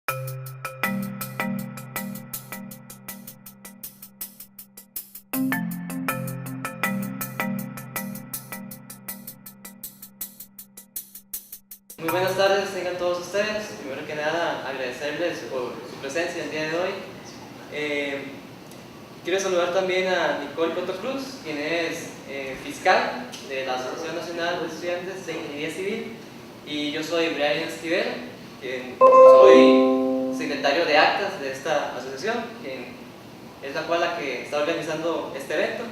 Muy buenas tardes, tengan todos ustedes. Primero que nada, agradecerles por su presencia el día de hoy. Quiero saludar también a Nicole Coto Cruz, quien es fiscal de la Asociación Nacional de Estudiantes de Ingeniería Civil, y yo soy Brian Esquivel, quien soy secretario de actas de esta asociación, quien es la que está organizando este evento.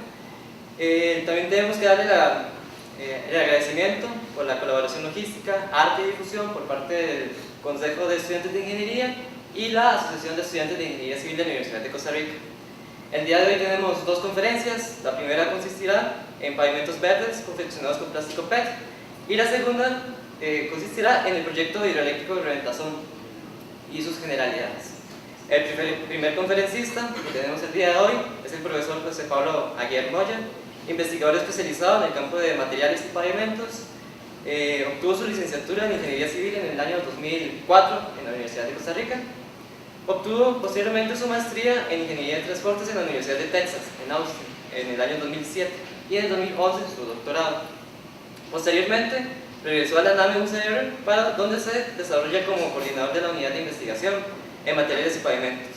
También tenemos que darle el agradecimiento por la colaboración logística, arte y difusión por parte del Consejo de Estudiantes de Ingeniería y la Asociación de Estudiantes de Ingeniería Civil de la Universidad de Costa Rica. El día de hoy tenemos dos conferencias. La primera consistirá en pavimentos verdes confeccionados con plástico PET y la segunda consistirá en el proyecto hidroeléctrico de Reventazón y sus generalidades. El primer conferencista que tenemos el día de hoy es el profesor José Pablo Aguiar Moya, investigador especializado en el campo de materiales y pavimentos. Obtuvo su licenciatura en Ingeniería Civil en el año 2004 en la Universidad de Costa Rica. Obtuvo posteriormente su maestría en Ingeniería de Transportes en la Universidad de Texas, en Austin, en el año 2007, y en el 2011 su doctorado. Posteriormente, regresó a la NAME UCR, donde se desarrolla como coordinador de la Unidad de Investigación en Materiales y Pavimentos,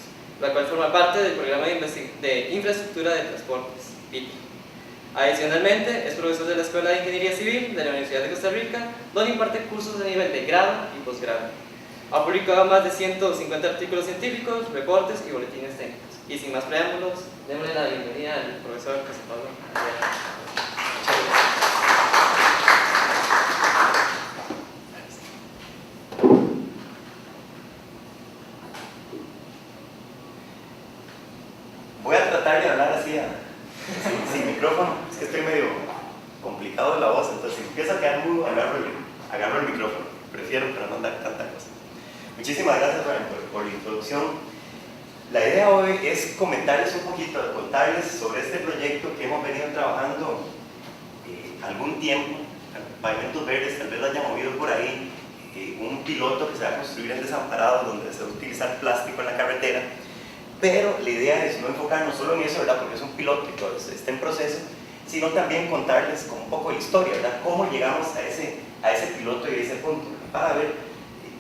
la cual forma parte del Programa de Infraestructura de Transportes, PIT. Adicionalmente, es profesor de la Escuela de Ingeniería Civil de la Universidad de Costa Rica, donde imparte cursos de nivel de grado y posgrado. Ha publicado más de 150 artículos científicos, reportes y boletines técnicos. Y sin más preámbulos, démosle la bienvenida al profesor José Pablo. Voy a tratar de hablar así, sin micrófono. Es que estoy medio complicado de la voz, entonces si empiezo a quedar mudo, agarro el micrófono. Prefiero para no dar tanta cosa. Muchísimas gracias por la introducción. La idea hoy es comentarles un poquito, contarles sobre este proyecto que hemos venido trabajando algún tiempo. Pavimentos Verdes, tal vez lo hayan movido por ahí, un piloto que se va a construir en Desamparados, donde se va a utilizar plástico en la carretera. Pero la idea es no enfocarnos solo en eso, ¿verdad? Porque es un piloto y todo está en proceso, sino también contarles como un poco de historia, ¿verdad? Cómo llegamos a ese piloto y a ese punto, para ver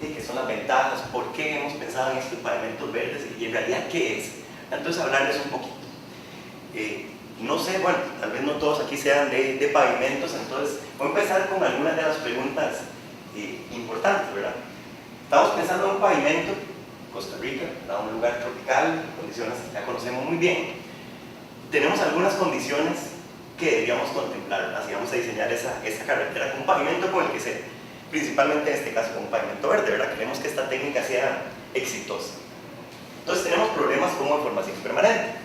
qué son las ventajas, por qué hemos pensado en estos pavimentos verdes y en realidad qué es. Entonces hablarles un poquito. No sé, bueno, tal vez no todos aquí sean de pavimentos, entonces voy a empezar con algunas de las preguntas importantes, ¿verdad? Estamos pensando en un pavimento, Costa Rica, un lugar tropical, condiciones que ya conocemos muy bien. Tenemos algunas condiciones que deberíamos contemplar, ¿verdad? Si vamos a diseñar esa carretera con un pavimento con el que sea, principalmente en este caso con un pavimento verde, ¿verdad? Queremos que esta técnica sea exitosa. Entonces tenemos problemas como formación permanente.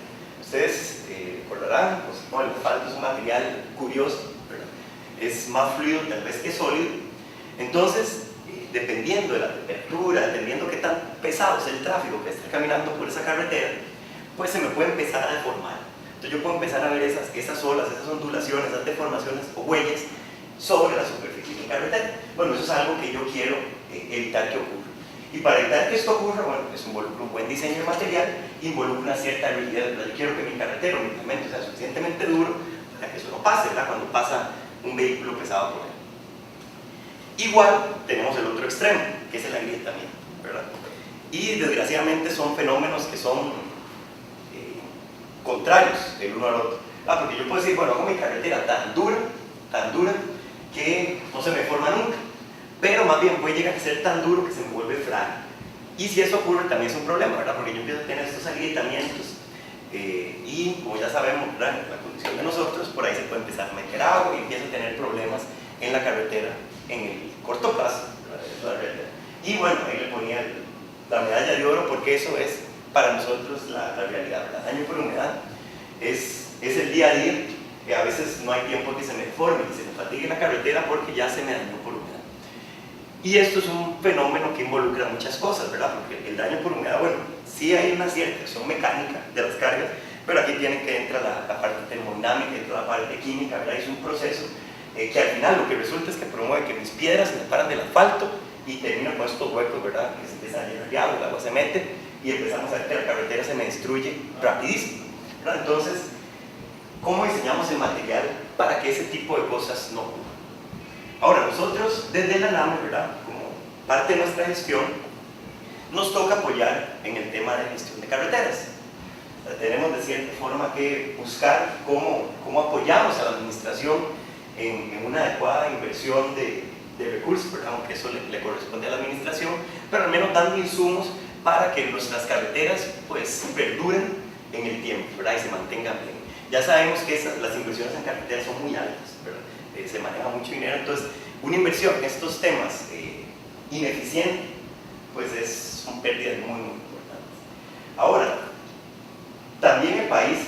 Ustedes recordarán, pues, no, el asfalto es un material curioso, ¿verdad? Es más fluido tal vez que sólido. Entonces, dependiendo de la temperatura, dependiendo de qué tan pesado es el tráfico que está caminando por esa carretera, pues se me puede empezar a deformar. Entonces yo puedo empezar a ver esas olas, esas ondulaciones, esas deformaciones o huellas sobre la superficie de la carretera. Bueno, eso es algo que yo quiero evitar que ocurra. Y para evitar que esto ocurra, bueno, eso involucra un buen diseño de material, involucra una cierta rigidez. Yo quiero que mi carretera o mi pavimento sea suficientemente duro para que eso no pase, ¿verdad? Cuando pasa un vehículo pesado por él. Igual tenemos el otro extremo, que es el agrietamiento, ¿verdad? Y desgraciadamente son fenómenos que son contrarios el uno al otro. Porque yo puedo decir, bueno, hago mi carretera tan dura, que no se me forma nunca, pero más bien puede llegar a ser tan duro que se me vuelve frágil. Y si eso ocurre también es un problema, ¿verdad? Porque yo empiezo a tener estos agrietamientos y como ya sabemos, ¿verdad? La condición de nosotros, por ahí se puede empezar a meter agua y empiezo a tener problemas en la carretera en el corto plazo, ¿verdad? Y bueno, ahí le ponía la medalla de oro porque eso es para nosotros la realidad, ¿verdad? Daño por humedad es el día a día, que a veces no hay tiempo que se me deforme, que se me fatigue la carretera porque ya se me dañó por humedad. Y esto es un fenómeno que involucra muchas cosas, ¿verdad? Porque el daño por humedad, bueno, sí hay una cierta acción mecánica de las cargas, pero aquí tiene que entrar la parte termodinámica, entra la parte química, ¿verdad? Es un proceso que al final lo que resulta es que promueve que mis piedras se separan del asfalto y termina con estos huecos, ¿verdad? Que se empieza a llenar de agua, el agua se mete y empezamos a ver que la carretera se me destruye rapidísimo, ¿verdad? Entonces, ¿cómo diseñamos el material para que ese tipo de cosas no ocurran? Ahora, nosotros desde la NAME, ¿verdad? Como parte de nuestra gestión, nos toca apoyar en el tema de gestión de carreteras. O sea, tenemos de cierta forma que buscar cómo apoyamos a la administración en una adecuada inversión de recursos, ¿verdad? Aunque eso le corresponde a la administración, pero al menos dando insumos para que nuestras carreteras pues perduren en el tiempo, ¿verdad? Y se mantengan bien. Ya sabemos que las inversiones en carreteras son muy altas, ¿verdad? Se maneja mucho dinero, entonces una inversión en estos temas ineficiente pues son pérdidas muy importantes. Ahora, también el país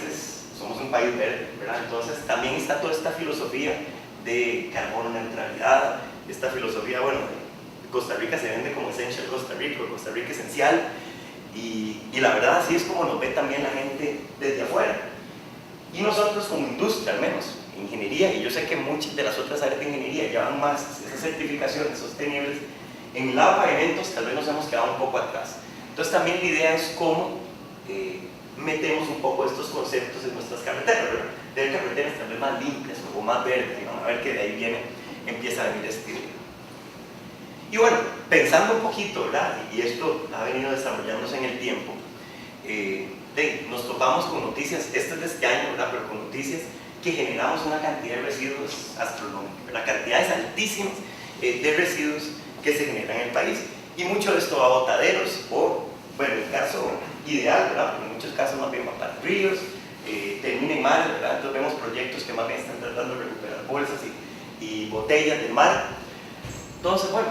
somos un país verde, ¿verdad? Entonces también está toda esta filosofía de carbono neutralidad, esta filosofía, bueno, Costa Rica se vende como Essential Costa Rica esencial, y la verdad así es como nos ve también la gente desde afuera. Y nosotros como industria, al menos, ingeniería, y yo sé que muchas de las otras áreas de ingeniería llevan más esas certificaciones sostenibles, en el lado de pavimentos tal vez nos hemos quedado un poco atrás. Entonces también la idea es cómo metemos un poco estos conceptos en nuestras carreteras, ¿verdad? De carreteras tal vez más limpias o más verdes, y vamos a ver que de ahí empieza a venir este idea. Y bueno, pensando un poquito, ¿verdad? Y esto ha venido desarrollándose en el tiempo, nos topamos con noticias, esto es de este año, ¿verdad? Pero con noticias que generamos una cantidad de residuos astronómicos, ¿verdad? Cantidades altísimas de residuos que se generan en el país, y mucho de esto va a botaderos, o, bueno, en el caso ideal, ¿verdad? En muchos casos más bien va para ríos, termina en mar, ¿verdad? Entonces vemos proyectos que más bien están tratando de recuperar bolsas y botellas del mar. Entonces, bueno,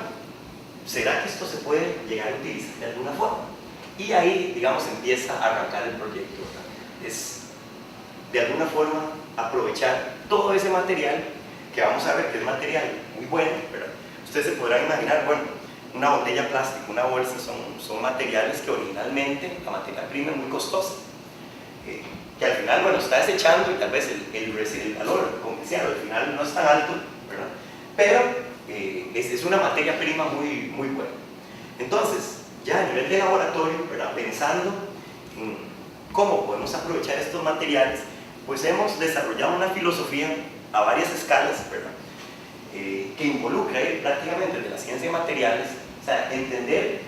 ¿será que esto se puede llegar a utilizar de alguna forma? Y ahí, digamos, empieza a arrancar el proyecto, ¿verdad? Es, de alguna forma, aprovechar todo ese material, que vamos a ver que es material muy bueno, ¿verdad? Ustedes se podrán imaginar, bueno, una botella plástica, una bolsa, son materiales que originalmente, la materia prima es muy costosa, que al final, bueno, está desechando y tal vez el valor comercial al final no es tan alto, ¿verdad? Pero es una materia prima muy buena. Entonces, ya a nivel de laboratorio, ¿verdad? Pensando en cómo podemos aprovechar estos materiales, pues hemos desarrollado una filosofía a varias escalas, ¿verdad? Que involucra prácticamente desde la ciencia de materiales, o sea, entender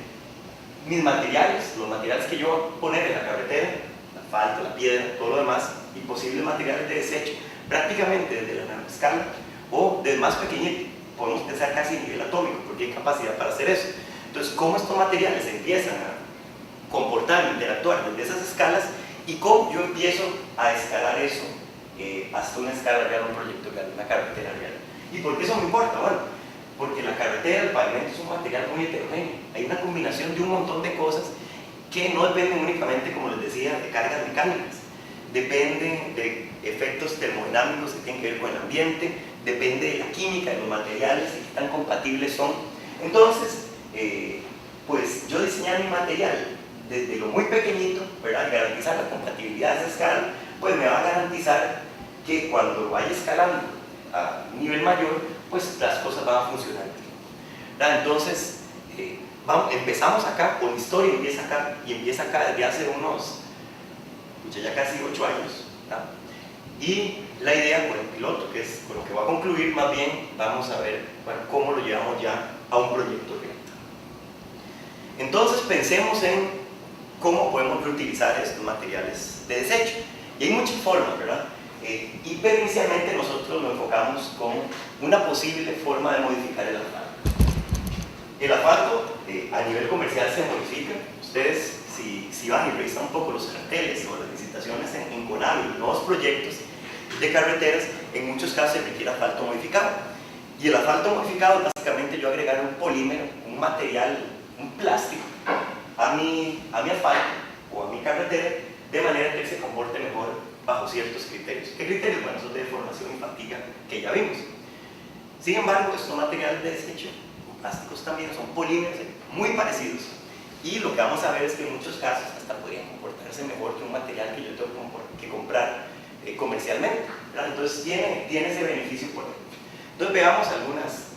mis materiales, los materiales que yo voy a poner en la carretera, la asfalto, la piedra, todo lo demás, y posibles materiales de desecho, prácticamente desde la nanoescala o desde más pequeñito, podemos pensar casi a nivel atómico, porque hay capacidad para hacer eso. Entonces, cómo estos materiales empiezan a comportar, interactuar desde esas escalas, y cómo yo empiezo a escalar eso hasta una escala real, un proyecto real, una carretera real. ¿Y por qué eso me importa? Bueno, porque la carretera, el pavimento es un material muy heterogéneo. Hay una combinación de un montón de cosas que no dependen únicamente, como les decía, de cargas mecánicas. Dependen de efectos termodinámicos que tienen que ver con el ambiente, depende de la química de los materiales y qué tan compatibles son. Entonces, pues yo diseñar mi material desde lo muy pequeñito, ¿verdad? Y garantizar la compatibilidad de esa escala, pues me va a garantizar que cuando vaya escalando a un nivel mayor, pues las cosas van a funcionar, ¿verdad? Entonces, empezamos acá, con la historia empieza acá, y empieza acá desde hace unos, ya casi 8 años, ¿verdad? Y la idea con el piloto, que es con lo que voy a concluir, más bien vamos a ver, bueno, cómo lo llevamos ya a un proyecto real. Entonces pensemos en cómo podemos reutilizar estos materiales de desecho. Y hay muchas formas, ¿verdad? Pero inicialmente nosotros lo enfocamos con una posible forma de modificar el asfalto. El asfalto a nivel comercial se modifica. Ustedes, si van y revisan un poco los carteles o las licitaciones en CONAVI, nuevos proyectos de carreteras, en muchos casos se requiere asfalto modificado. Y el asfalto modificado es básicamente yo agregar un polímero, un material, un plástico a mi asfalto o a mi carretera, de manera que se comporte mejor bajo ciertos criterios. ¿Qué criterios? Bueno, esos de deformación y fatiga que ya vimos. Sin embargo, estos materiales de desecho, plásticos también, son polímeros muy parecidos, y lo que vamos a ver es que en muchos casos hasta podrían comportarse mejor que un material que yo tengo que comprar comercialmente, ¿verdad? Entonces tiene ese beneficio por dentro. Entonces veamos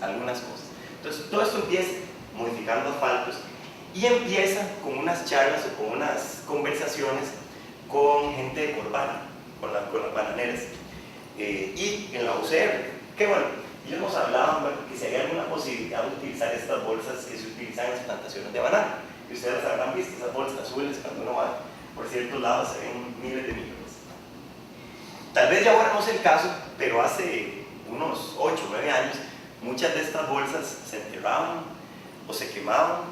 algunas cosas. Entonces todo esto empieza modificando asfaltos, y empieza con unas charlas o con unas conversaciones con gente de Corval, con las bananeras, y en la UCR, que bueno, ellos nos hablaban, bueno, que si había alguna posibilidad de utilizar estas bolsas que se utilizan en las plantaciones de banana, y ustedes las habrán visto, esas bolsas azules, cuando uno va por ciertos lados se ven miles de millones. Tal vez ya ahora no es el caso, pero hace unos 8 o 9 años muchas de estas bolsas se enterraban o se quemaban,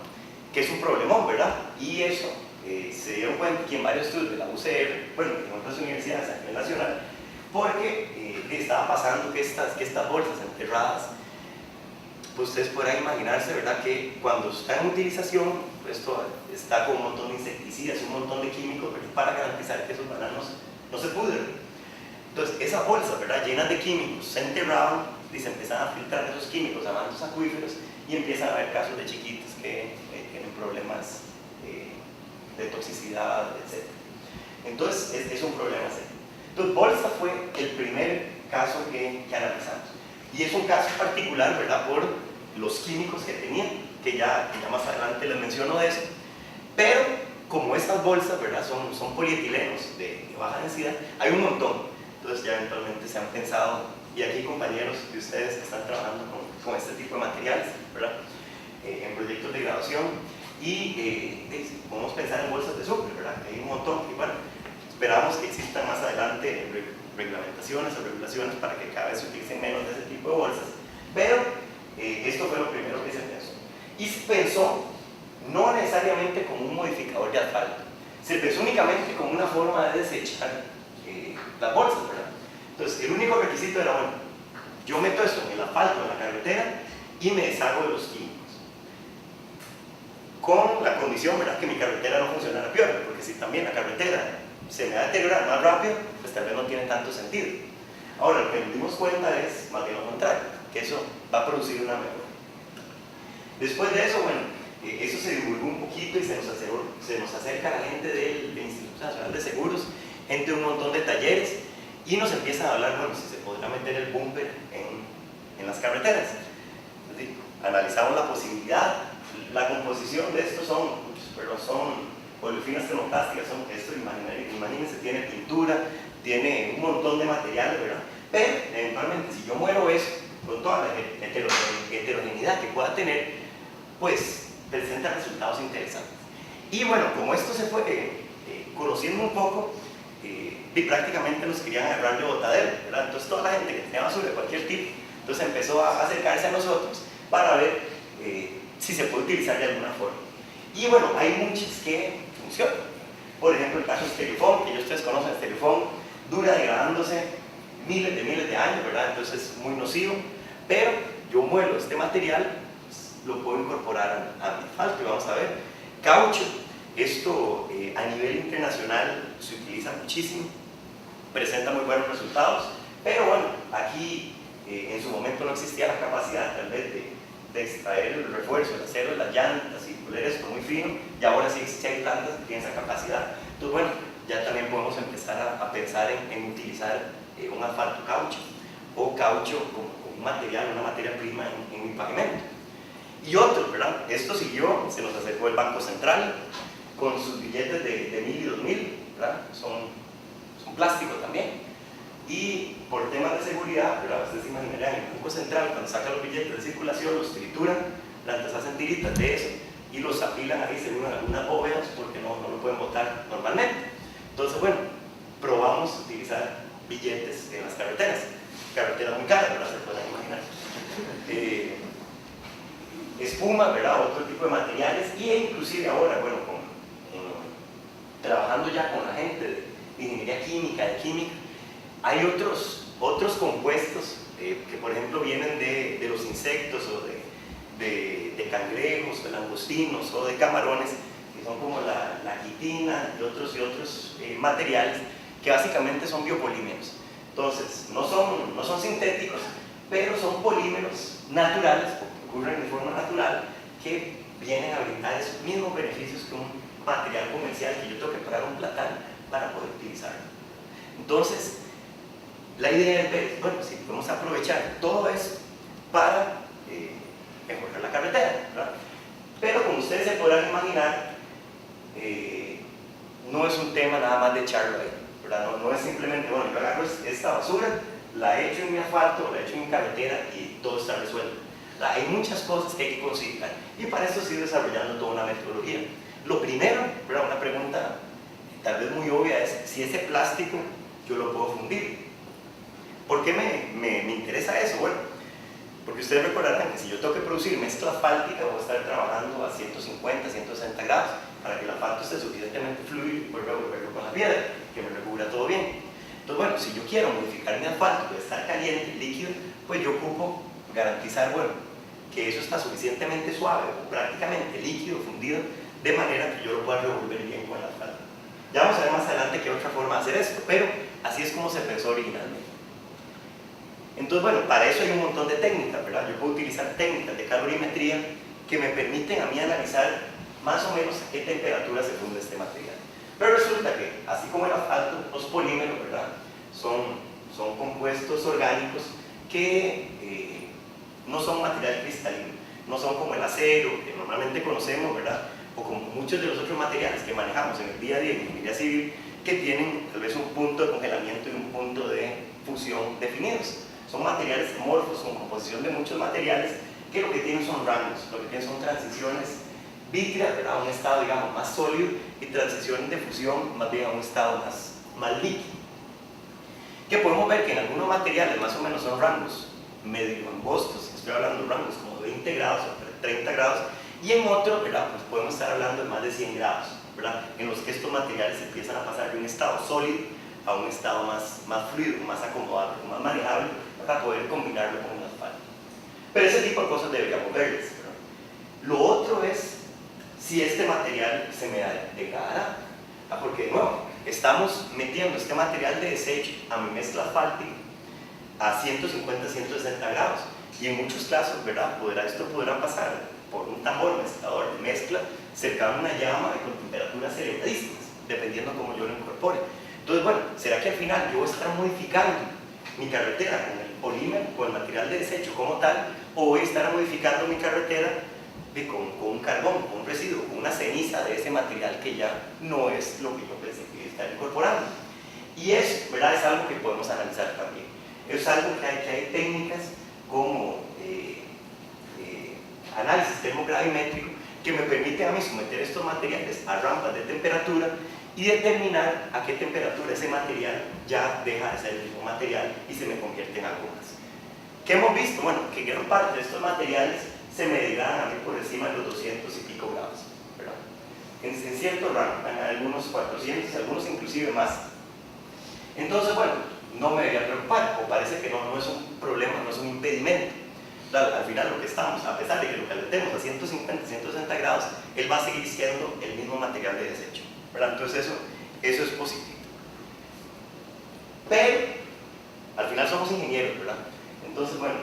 que es un problemón, ¿verdad? Y eso se dieron cuenta que en varios estudios de la UCR, bueno, en otras universidades a nivel nacional, porque estaba pasando que estas bolsas enterradas, pues ustedes podrán imaginarse, ¿verdad?, que cuando está en utilización, esto está con un montón de insecticidas, un montón de químicos, ¿verdad?, para garantizar que esos bananos no se pudren. Entonces, esas bolsas, ¿verdad?, llenas de químicos, se enterraban y se empezaban a filtrar esos químicos a mantos acuíferos y empiezan a haber casos de chiquitos que tienen problemas de toxicidad, etc. Entonces, es un problema serio. Entonces, bolsa fue el primer caso que analizamos. Y es un caso particular, ¿verdad?, por los químicos que tenían, que ya más adelante les menciono de eso. Pero, como estas bolsas, ¿verdad?, son polietilenos de baja densidad, hay un montón. Entonces, ya eventualmente se han pensado, y aquí compañeros de ustedes que están trabajando con este tipo de materiales, ¿verdad?, en proyectos de graduación, y podemos pensar en bolsas de azúcar, ¿verdad?, hay un montón, y bueno, esperamos que existan más adelante reglamentaciones o regulaciones para que cada vez se utilicen menos de ese tipo de bolsas, pero esto fue lo primero que se pensó. Y se pensó no necesariamente como un modificador de asfalto, se pensó únicamente como una forma de desechar las bolsas, ¿verdad? Entonces, el único requisito era, bueno, yo meto esto en el asfalto, en la carretera, y me deshago de los químicos. Con la condición, ¿verdad?, que mi carretera no funcionara peor, porque si también la carretera se me va a deteriorar más rápido, pues tal vez no tiene tanto sentido. Ahora, lo que nos dimos cuenta es, más bien lo contrario, que eso va a producir una mejora. Después de eso, bueno, eso se divulgó un poquito y se nos acerca la gente del Instituto Nacional de Seguros, gente de un montón de talleres, y nos empiezan a hablar, bueno, si se podrá meter el bumper en las carreteras. Es decir, analizamos la posibilidad, la composición de estos son oleofinas termoplásticas, esto, imagínense, tiene pintura, tiene un montón de materiales, ¿verdad? Pero eventualmente, si yo muero eso, con toda la heterogeneidad que pueda tener, pues presenta resultados interesantes. Y bueno, como esto se fue conociendo un poco, y prácticamente nos querían agarrar de botadero, ¿verdad? Entonces toda la gente que tenía basura de cualquier tipo, entonces empezó a acercarse a nosotros para ver si se puede utilizar de alguna forma. Y bueno, hay muchas que funcionan. Por ejemplo, el caso de Styrofoam, que ya ustedes conocen, Styrofoam dura degradándose miles de años, ¿verdad? Entonces es muy nocivo, pero yo muelo este material, pues, lo puedo incorporar a mi asfalto y vamos a ver. Caucho, esto a nivel internacional se utiliza muchísimo, presenta muy buenos resultados, pero bueno, aquí en su momento no existía la capacidad tal vez de extraer el refuerzo, el acero, las llantas y poner esto muy fino, y ahora sí hay plantas que tienen esa capacidad. Entonces bueno, ya también podemos empezar a pensar en utilizar un asfalto caucho, o caucho como un material, una materia prima en mi pavimento. Y otro, ¿verdad? Esto siguió, se nos acercó el Banco Central con sus billetes de 1000 y 2000, ¿verdad? Son plástico también. Y por temas de seguridad, ¿verdad?, ustedes se imaginarán, el Banco Central, cuando saca los billetes de circulación, los trituran, plantas hacen tiritas de eso y los apilan ahí según algunas bóvedas porque no lo pueden botar normalmente. Entonces, bueno, probamos utilizar billetes en las carreteras muy caras, ¿verdad?, se pueden imaginar. Espuma, ¿verdad?, otro tipo de materiales, y inclusive ahora, bueno, trabajando ya con la gente de ingeniería química, de química, hay otros compuestos que por ejemplo vienen de los insectos o de cangrejos, de langostinos o de camarones, que son como la quitina y otros materiales que básicamente son biopolímeros. Entonces, no son sintéticos, pero son polímeros naturales, que ocurren de forma natural, que vienen a brindar esos mismos beneficios que un material comercial que yo tengo que pagar un platal para poder utilizarlo. Entonces, la idea es ver, bueno, si podemos aprovechar todo eso para mejorar la carretera, ¿verdad? Pero como ustedes se podrán imaginar, no es un tema nada más de echarlo ahí, ¿verdad? No es simplemente, bueno, yo agarro esta basura, la echo en mi asfalto, la echo en mi carretera y todo está resuelto. Hay muchas cosas que hay que considerar y para eso estoy desarrollando toda una metodología. Lo primero, ¿verdad? Una pregunta tal vez muy obvia es si ese plástico yo lo puedo fundir. ¿Por qué me interesa eso? Bueno, porque ustedes recordarán que si yo tengo que producir mezcla asfáltica voy a estar trabajando a 150, 160 grados para que el asfalto esté suficientemente fluido y pueda revolverlo con la piedra, que me recubra todo bien. Entonces, bueno, si yo quiero modificar mi asfalto, puede estar caliente, líquido, pues yo ocupo garantizar, bueno, que eso está suficientemente suave o prácticamente líquido, fundido, de manera que yo lo pueda revolver bien con el asfalto. Ya vamos a ver más adelante qué otra forma de hacer esto, pero así es como se pensó originalmente. Entonces, bueno, para eso hay un montón de técnicas, ¿verdad? Yo puedo utilizar técnicas de calorimetría que me permiten a mí analizar más o menos a qué temperatura se funde este material. Pero resulta que, así como el asfalto, los polímeros, ¿verdad? Son compuestos orgánicos que no son material cristalino, no son como el acero que normalmente conocemos, ¿verdad? O como muchos de los otros materiales que manejamos en el día a día en ingeniería civil, que tienen tal vez un punto de congelamiento y un punto de fusión definidos. Son materiales amorfos con composición de muchos materiales que lo que tienen son rangos, lo que tienen son transiciones vítreas, ¿verdad? A un estado, digamos, más sólido y transiciones de fusión más bien a un estado más líquido. Que podemos ver que en algunos materiales más o menos son rangos medio angostos, estoy hablando de rangos como 20 grados o 30 grados, y en otros, ¿verdad? Pues podemos estar hablando de más de 100 grados, ¿verdad? En los que estos materiales empiezan a pasar de un estado sólido a un estado más fluido, más acomodable, más manejable, para poder combinarlo con un asfalto. Pero ese tipo de cosas deberíamos verles, ¿verdad? Lo otro es si este material se me degradará, porque de nuevo, estamos metiendo este material de desecho a mi mezcla asfáltica a 150, 160 grados, y en muchos casos, ¿verdad? Esto podrá pasar por un tambor mezclador de mezcla cercano a una llama y con temperaturas elevadísimas, dependiendo cómo yo lo incorpore. Entonces, bueno, ¿será que al final yo voy a estar modificando mi carretera con el polímero, con el material de desecho como tal, o voy a estar modificando mi carretera con un carbón, con un residuo, con una ceniza de ese material que ya no es lo que yo pensé que estar incorporando? Y eso, ¿verdad? Es algo que podemos analizar también. Es algo que hay técnicas como análisis termogravimétrico que me permiten a mí someter estos materiales a rampas de temperatura y determinar a qué temperatura ese material ya deja de ser el mismo material y se me convierte en algo más. ¿Qué hemos visto? Bueno, que gran parte de estos materiales se me degradan a mí por encima de los 200 y pico grados, ¿verdad? En cierto rango, en algunos 400, algunos inclusive más. Entonces, bueno, no me debería preocupar, o parece que no es un problema, no es un impedimento. Al final lo que estamos, a pesar de que lo calentemos a 150, 160 grados, él va a seguir siendo el mismo material de desecho, ¿verdad? Entonces eso es positivo. Pero, al final somos ingenieros, ¿verdad? Entonces, bueno,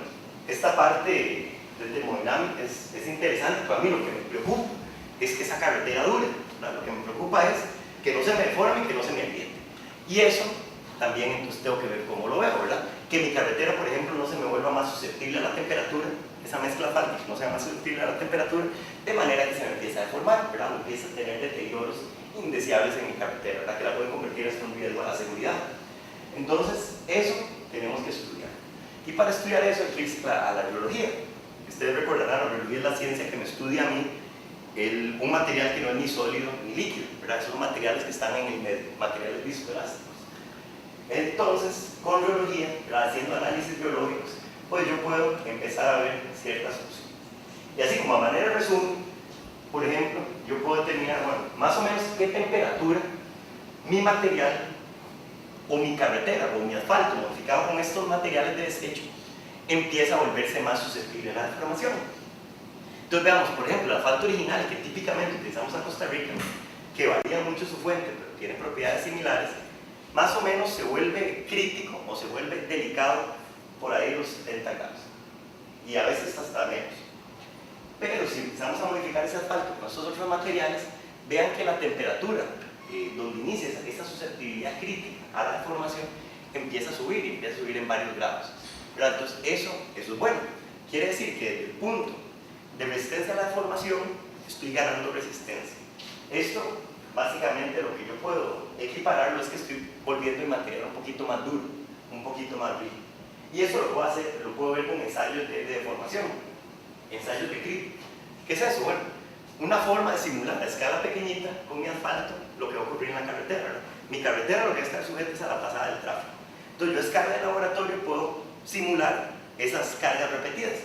esta parte de termodinámica es interesante, pero a mí lo que me preocupa es que esa carretera dure, ¿verdad? Lo que me preocupa es que no se me deforme y que no se me ambiente. Y eso también entonces tengo que ver cómo lo veo, ¿verdad? Que mi carretera, por ejemplo, no se me vuelva más susceptible a la temperatura, esa mezcla asfáltica no sea más susceptible a la temperatura, de manera que se me empiece a deformar, ¿verdad? O empiece a tener deterioros indeseables en mi carretera, ¿verdad? Que la pueden convertir hasta un riesgo a la seguridad. Entonces, eso tenemos que estudiar. Y para estudiar eso hay que irse a la biología. Ustedes recordarán, la biología es la ciencia que me estudia a mí un material que no es ni sólido ni líquido, ¿verdad? Son materiales que están en el medio, materiales viscoelásticos. Entonces, con biología, haciendo análisis biológicos, pues yo puedo empezar a ver ciertas opciones. Y así como a manera de resumen, por ejemplo, yo puedo determinar, bueno, más o menos qué temperatura mi material o mi carretera o mi asfalto modificado con estos materiales de desecho empieza a volverse más susceptible a la deformación. Entonces veamos, por ejemplo, el asfalto original que típicamente utilizamos en Costa Rica, que varía mucho su fuente, pero tiene propiedades similares, más o menos se vuelve crítico o se vuelve delicado por ahí los 70 grados y a veces hasta menos. Pero si empezamos a modificar ese asfalto con estos otros materiales, vean que la temperatura donde inicia esa susceptibilidad crítica a la deformación empieza a subir y empieza a subir en varios grados, ¿verdad? Entonces eso es bueno. Quiere decir que desde el punto de resistencia a la deformación estoy ganando resistencia. Esto, básicamente, lo que yo puedo equipararlo es que estoy volviendo el material un poquito más duro, un poquito más rígido. Y eso lo puedo hacer, lo puedo ver con ensayos de deformación, ensayos de CRIP. ¿Qué es eso? Bueno, una forma de simular a escala pequeñita con mi asfalto lo que va a ocurrir en la carretera, ¿verdad? Mi carretera lo que está sujeta es a la pasada del tráfico. Entonces yo a escala de laboratorio puedo simular esas cargas repetidas.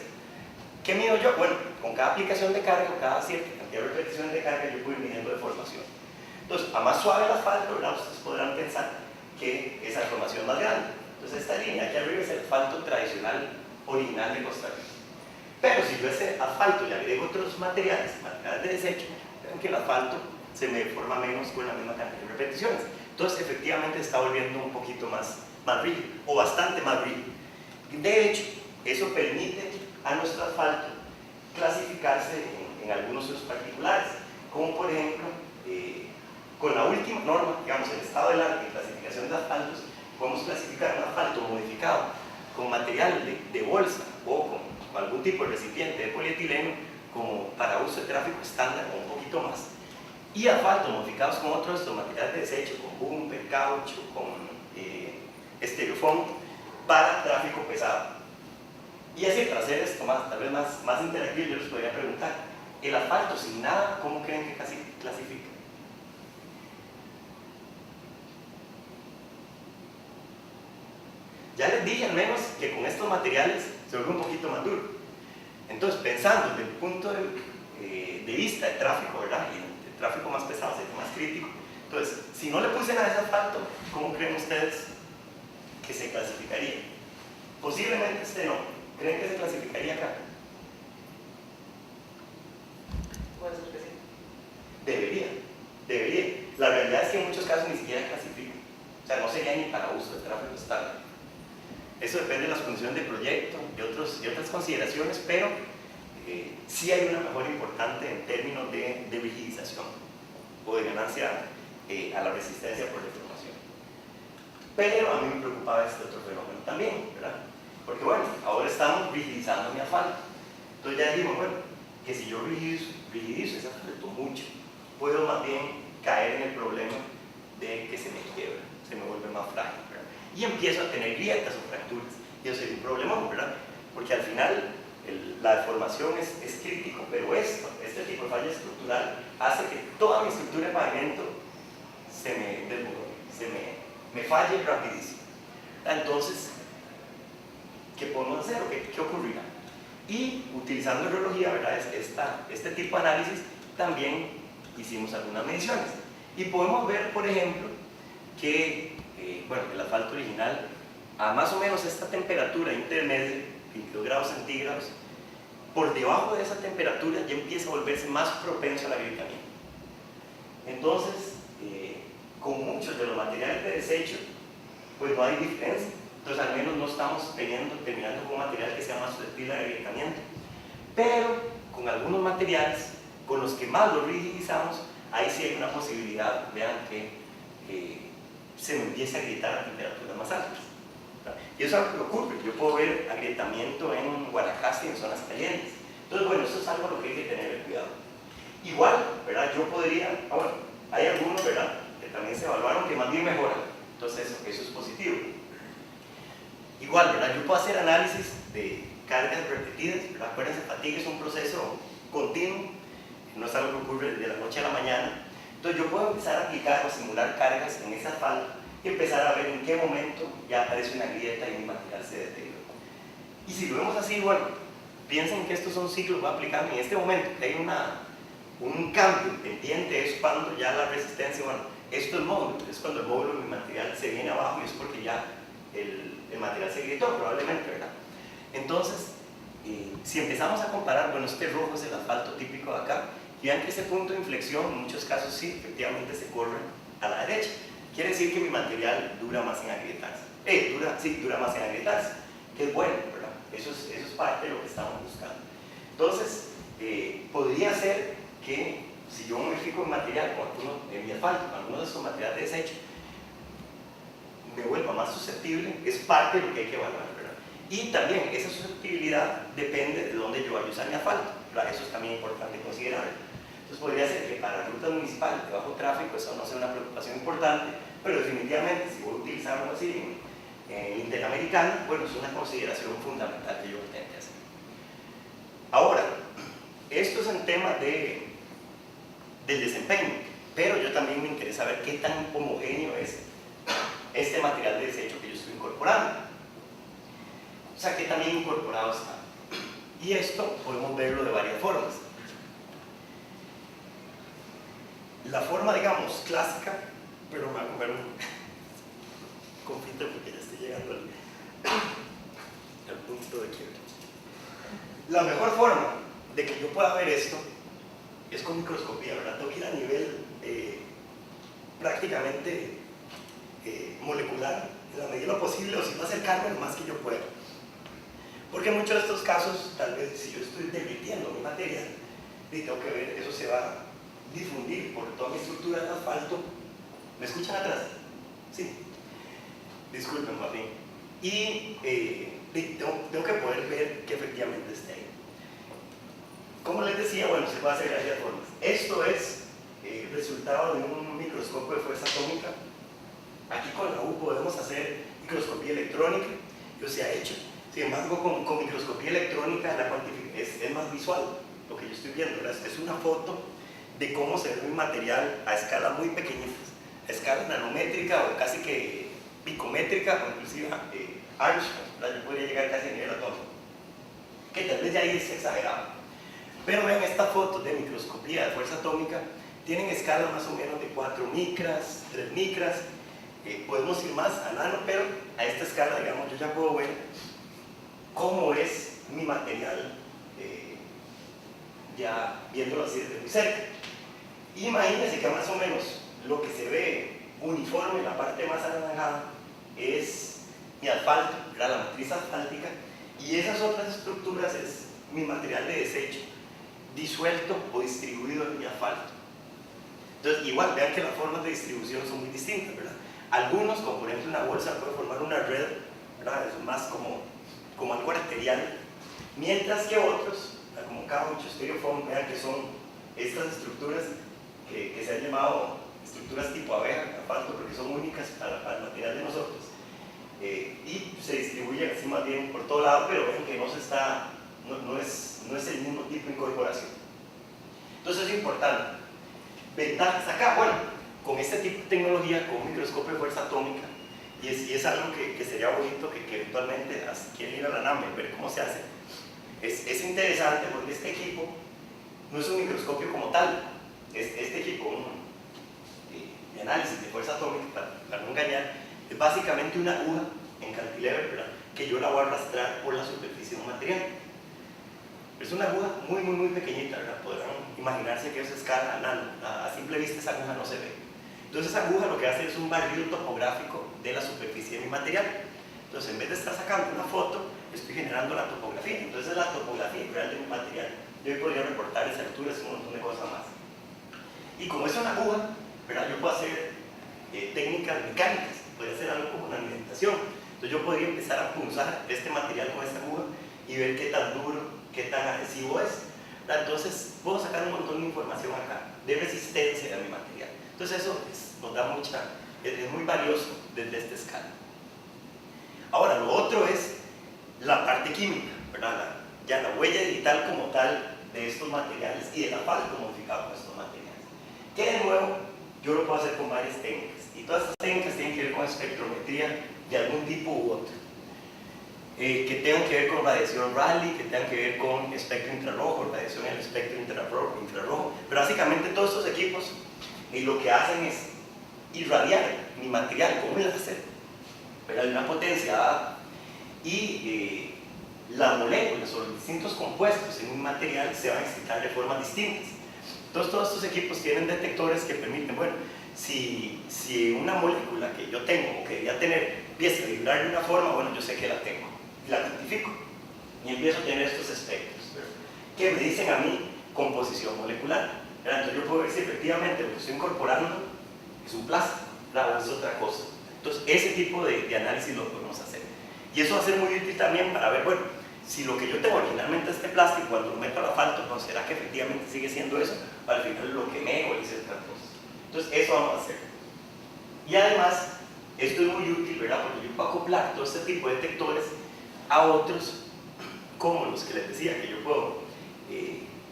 ¿Qué mido yo? Bueno, con cada aplicación de carga, o cada cierta cantidad de repeticiones de carga, yo puedo ir midiendo deformación. Entonces, a más suave el asfalto, ¿verdad? Ustedes podrán pensar que esa deformación es más grande. Entonces, esta línea aquí arriba es el asfalto tradicional, original de Costa Rica. Pero si yo a ese asfalto le agrego otros materiales, materiales de desecho, vean que el asfalto se me deforma menos con la misma cantidad de repeticiones. Entonces, efectivamente, está volviendo un poquito más rígido, o bastante más rígido. De hecho, eso permite a nuestro asfalto clasificarse en algunos usos particulares, como por ejemplo, con la última norma, digamos, el estado del arte de clasificación de asfaltos, podemos clasificar un asfalto modificado con material de bolsa o con algún tipo de recipiente de polietileno como para uso de tráfico estándar o un poquito más, y asfaltos modificados con otros de estos materiales de desecho, con bumper, caucho, con estereofoam para tráfico pesado. Y así, para hacer esto tal vez más interactivo, yo les podría preguntar, el asfalto sin nada, ¿cómo creen que clasifica? Ya les dije al menos que con estos materiales se vuelve un poquito más duro. Entonces, pensando desde el punto de vista del tráfico, ¿verdad? Y el tráfico más pesado, más crítico. Entonces, si no le puse nada a ese asfalto, ¿cómo creen ustedes que se clasificaría? Posiblemente no. ¿Creen que se clasificaría acá? Puede ser que sí. Debería. La realidad es que en muchos casos ni siquiera clasifica. O sea, no sería ni para uso de tráfico estándar. Eso depende de las condiciones del proyecto y otras consideraciones, pero sí hay una mejora importante en términos de rigidización o de ganancia a la resistencia por deformación. Pero a mí me preocupaba este otro fenómeno también, ¿verdad? Porque bueno, ahora estamos rigidizando mi asfalto. Entonces ya dijimos, bueno, que si yo rigidizo ese asfalto mucho, puedo más bien caer en el problema de que se me quiebra, se me vuelve más frágil, ¿verdad? Y empiezo a tener grietas o fracturas. Y eso sería un problema, ¿verdad? Porque al final la deformación es crítico, pero este tipo de falla estructural hace que toda mi estructura de pavimento se me falle rapidísimo. Entonces, ¿qué podemos hacer o qué ocurrirá? Y utilizando neurología, ¿verdad? Este tipo de análisis, también hicimos algunas mediciones. Y podemos ver, por ejemplo, que bueno, el asfalto original, a más o menos esta temperatura intermedia, 22 grados centígrados, por debajo de esa temperatura ya empieza a volverse más propenso al agrietamiento. Entonces, con muchos de los materiales de desecho, pues no hay diferencia. Entonces, al menos no estamos terminando con un material que sea más susceptible al agrietamiento. Pero con algunos materiales, con los que más lo rigidizamos, ahí sí hay una posibilidad, vean que se me empieza a agrietar a temperaturas más altas. Y eso es algo que ocurre. Yo puedo ver agrietamiento en Guanacaste y en zonas calientes. Entonces, bueno, eso es algo a lo que hay que tener cuidado. Igual, ¿verdad? Yo podría, bueno, hay algunos, ¿verdad?, que también se evaluaron que más bien mejoran. Entonces, eso es positivo. Igual, ¿verdad? Yo puedo hacer análisis de cargas repetidas, ¿verdad? Acuérdense, fatiga es un proceso continuo, no es algo que ocurre de la noche a la mañana. Entonces, yo puedo empezar a aplicar o simular cargas en ese asfalto y empezar a ver en qué momento ya aparece una grieta y mi material se deteriora. Y si lo vemos así, bueno, piensen que estos son ciclos, va aplicando en este momento, que hay un cambio pendiente, es cuando ya la resistencia, bueno, esto es módulo, es cuando el módulo de mi material se viene abajo y es porque ya el material se agrietó, probablemente, ¿verdad? Entonces, si empezamos a comparar, bueno, este rojo es el asfalto típico de acá, y vean que ese punto de inflexión, en muchos casos sí, efectivamente se corre a la derecha. Quiere decir que mi material dura más en agrietarse. Dura más en agrietarse, que es bueno, ¿verdad? Eso es parte de lo que estamos buscando. Entonces, podría ser que si yo modifico el material con alguno de mi asfalto, con alguno de estos materiales de desecho, me vuelva más susceptible, es parte de lo que hay que evaluar, ¿verdad? Y también esa susceptibilidad depende de dónde yo vaya a usar mi asfalto, ¿verdad? Eso es también importante considerar. Entonces podría ser que para rutas municipales de bajo tráfico eso no sea una preocupación importante, pero definitivamente si voy a utilizar algo así en Interamericana, bueno, es una consideración fundamental que yo intente hacer. Ahora, esto es en tema del desempeño, pero yo también me interesa ver qué tan homogéneo es este material de desecho que yo estoy incorporando. O sea, qué tan bien incorporado está. Y esto podemos verlo de varias formas. La forma, digamos, clásica, pero me voy a comer un confite porque ya estoy llegando al punto de quiebre. La mejor forma de que yo pueda ver esto es con microscopía, ¿verdad? Tengo que ir a nivel prácticamente molecular, en la medida de lo posible, o si no acercarme lo más que yo pueda. Porque en muchos de estos casos, tal vez si yo estoy derritiendo mi material, y tengo que ver, eso se va a difundir por toda mi estructura de asfalto. ¿Me escuchan atrás? Sí. Disculpen, más bien. Y tengo que poder ver que efectivamente esté ahí. Como les decía, bueno, se puede hacer de varias formas. Esto es resultado de un microscopio de fuerza atómica. Aquí con la U podemos hacer microscopía electrónica, yo se ha hecho. Sin embargo, con microscopía electrónica es más visual lo que yo estoy viendo, ¿verdad? Es una foto de cómo se ve un material a escala muy pequeñitas, a escala nanométrica o casi que picométrica, o inclusive Armstrong, yo podría llegar casi a nivel atómico, que tal vez ya ahí es exagerado. Pero vean, estas fotos de microscopía de fuerza atómica tienen escalas más o menos de 4 micras, 3 micras, podemos ir más a nano, pero a esta escala, digamos, yo ya puedo ver cómo es mi material, ya viéndolo así desde muy cerca. Imagínense que más o menos lo que se ve uniforme en la parte más anaranjada es mi asfalto, la matriz asfáltica, y esas otras estructuras es mi material de desecho disuelto o distribuido en mi asfalto. Entonces, igual, vean que las formas de distribución son muy distintas, ¿verdad? Algunos, como por ejemplo una bolsa, puede formar una red, ¿verdad? Es más como algo arterial, mientras que otros, como caucho, styrofoam, vean que son estas estructuras que se han llamado estructuras tipo abeja, aparte porque son únicas para el material de nosotros, y se distribuyen así más bien por todo lado, pero ven que no es el mismo tipo de incorporación. Entonces es importante. Ventajas acá, bueno, con este tipo de tecnología, con un microscopio de fuerza atómica, y es algo que sería bonito que eventualmente, si quieren ir a la NAM y ver cómo se hace, es interesante porque este equipo no es un microscopio como tal, este equipo de análisis de fuerza atómica, para no engañar, es básicamente una aguja en cantilever, ¿verdad? Que yo la voy a arrastrar por la superficie de un material. Es una aguja muy pequeñita, ¿verdad? Podrán imaginarse que es escala nano, a simple vista esa aguja no se ve. Entonces esa aguja lo que hace es un barrido topográfico de la superficie de mi material. Entonces en vez de estar sacando una foto, estoy generando la topografía. Entonces es la topografía real de mi material. Yo podría reportar esa altura, es un montón de cosas más. Y como es una aguja, ¿verdad? Yo puedo hacer técnicas mecánicas, puedo hacer algo como una alimentación. Entonces yo podría empezar a punzar este material con esta aguja y ver qué tan duro, qué tan adhesivo es. Entonces puedo sacar un montón de información acá, de resistencia de mi material. Entonces eso nos da es muy valioso desde esta escala. Ahora, lo otro es la parte química, ¿verdad? Ya la huella digital como tal de estos materiales y el asfalto modificado con estos materiales. Que de nuevo, yo lo puedo hacer con varias técnicas. Y todas estas técnicas tienen que ver con espectrometría de algún tipo u otro. Que tengan que ver con radiación Rayleigh, que tengan que ver con espectro infrarrojo, radiación en el espectro infrarrojo. Pero básicamente todos estos equipos lo que hacen es irradiar mi material con un láser, pero de una potencia A, y las moléculas o los distintos compuestos en un material se van a excitar de formas distintas. Entonces todos estos equipos tienen detectores que permiten, bueno, si una molécula que yo tengo o que debería tener empieza a vibrar de una forma, bueno, yo sé que la tengo, y la cuantifico, y empiezo a tener estos espectros, ¿verdad? Que me dicen a mí composición molecular. Entonces yo puedo ver si efectivamente lo que estoy incorporando es un plástico, o es otra cosa. Entonces ese tipo de análisis lo podemos hacer. Y eso va a ser muy útil también para ver, bueno, si lo que yo tengo originalmente es este plástico, cuando lo meto al asfalto, ¿no será que efectivamente sigue siendo eso? O al final lo quemé o le hice otra cosa. Entonces, eso vamos a hacer. Y además, esto es muy útil, ¿verdad? Porque yo puedo acoplar todo este tipo de detectores a otros, como los que les decía, que yo puedo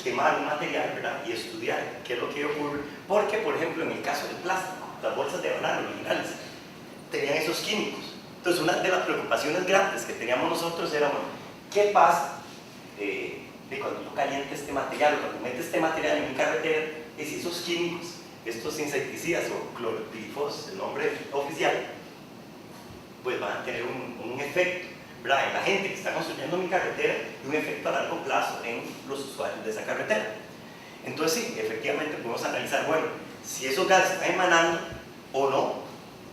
quemar un material, ¿verdad? Y estudiar qué es lo que ocurre. Porque, por ejemplo, en el caso del plástico, las bolsas de banano originales tenían esos químicos. Entonces, una de las preocupaciones grandes que teníamos nosotros era, bueno, ¿qué pasa de cuando yo caliente este material, cuando mete este material en mi carretera, y si esos químicos, estos insecticidas o clorpirifos, el nombre oficial, pues van a tener un efecto, ¿verdad?, en la gente que está construyendo mi carretera y un efecto a largo plazo en los usuarios de esa carretera. Entonces sí, efectivamente podemos analizar, bueno, si esos gases están emanando o no,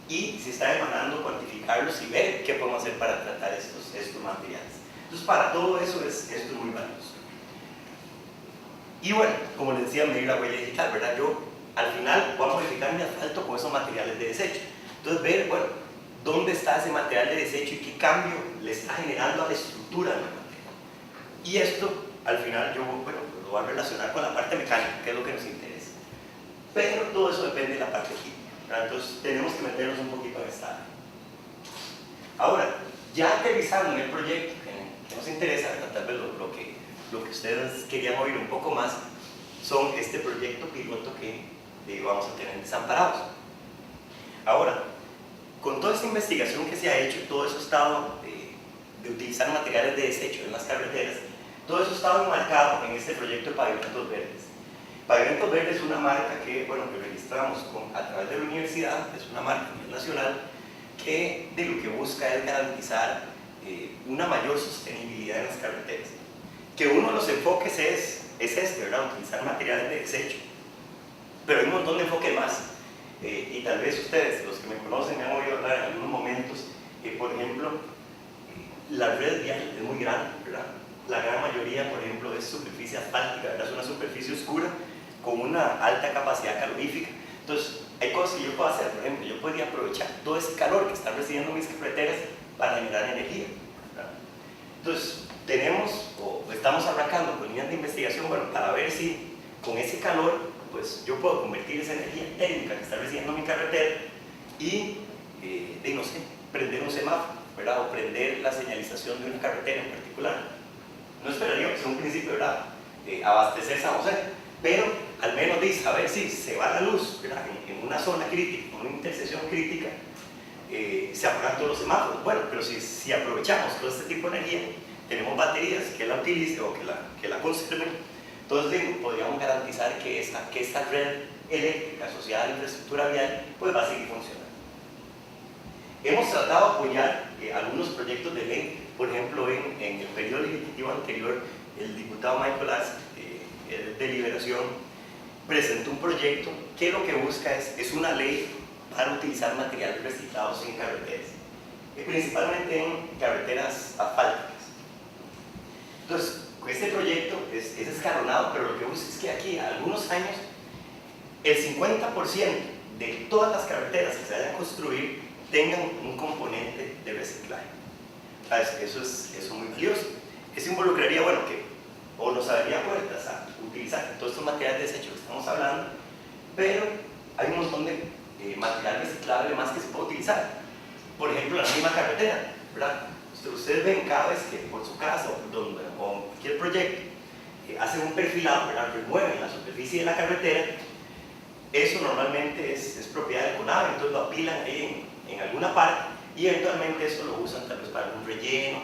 y si están emanando, cuantificarlos y ver qué podemos hacer para tratar estos materiales. Entonces para todo eso esto es muy valioso. Y bueno, como les decía, medir la huella digital, ¿verdad? Yo al final voy a modificar mi asfalto con esos materiales de desecho. Entonces ver, bueno, dónde está ese material de desecho y qué cambio le está generando a la estructura del material. Y esto, al final, yo, bueno, lo voy a relacionar con la parte mecánica, que es lo que nos interesa. Pero todo eso depende de la parte química, ¿verdad? Entonces tenemos que meternos un poquito en esta área. Ahora, ya aterrizando en el proyecto que nos interesa, ¿verdad? Tal vez lo que ustedes querían oír un poco más son este proyecto piloto que vamos a tener en Desamparados. Ahora, con toda esta investigación que se ha hecho, todo eso ha estado de utilizar materiales de desecho en las carreteras, todo eso ha estado enmarcado en este proyecto de Pavimentos Verdes. Pavimentos Verdes es una marca que, bueno, que registramos a través de la universidad, es una marca nacional que de lo que busca es garantizar una mayor sostenibilidad en las carreteras. Que uno de los enfoques es este, ¿verdad? Utilizar materiales de desecho, pero hay un montón de enfoques más. Y tal vez ustedes, los que me conocen, me han oído hablar en algunos momentos, por ejemplo, la red vial es muy grande, ¿verdad? La gran mayoría, por ejemplo, es superficie asfáltica, ¿verdad? Es una superficie oscura con una alta capacidad calorífica. Entonces, hay cosas que yo puedo hacer, por ejemplo, yo podría aprovechar todo ese calor que están recibiendo mis carreteras para generar energía, ¿verdad? Entonces, estamos arrancando con líneas de investigación, bueno, para ver si con ese calor, pues yo puedo convertir esa energía térmica que está recibiendo mi carretera y, no sé, prender un semáforo, ¿verdad? O prender la señalización de una carretera en particular. No esperaría que sea un principio, ¿verdad? Abastecer San José, pero al menos saber si se va la luz, ¿verdad? En una zona crítica, en una intersección crítica, se apagan todos los semáforos. Bueno, pero si aprovechamos todo este tipo de energía, tenemos baterías que la utilicen o que la conserven, entonces podríamos garantizar que esta red eléctrica asociada a la infraestructura vial pues va a seguir funcionando. Hemos tratado de apoyar algunos proyectos de ley. Por ejemplo, en el periodo legislativo anterior, el diputado Michael Ask, de Liberación, presentó un proyecto que lo que busca es una ley para utilizar materiales reciclados en carreteras, principalmente en carreteras asfálticas. Entonces, este proyecto es escalonado, pero lo que busca es que aquí, a algunos años, el 50% de todas las carreteras que se vayan a construir tengan un componente de reciclaje. Eso es muy valioso. Eso involucraría, bueno, que o nos abriría puertas a utilizar todos estos materiales de desecho que estamos hablando, pero hay un montón de material reciclable más que se puede utilizar. Por ejemplo, la misma carretera, ¿verdad? Ustedes ven cada vez que por su casa o cualquier proyecto hacen un perfilado, ¿verdad? Remueven la superficie de la carretera. Eso normalmente es propiedad del CONAVE, entonces lo apilan ahí en alguna parte y eventualmente eso lo usan tal vez para algún relleno,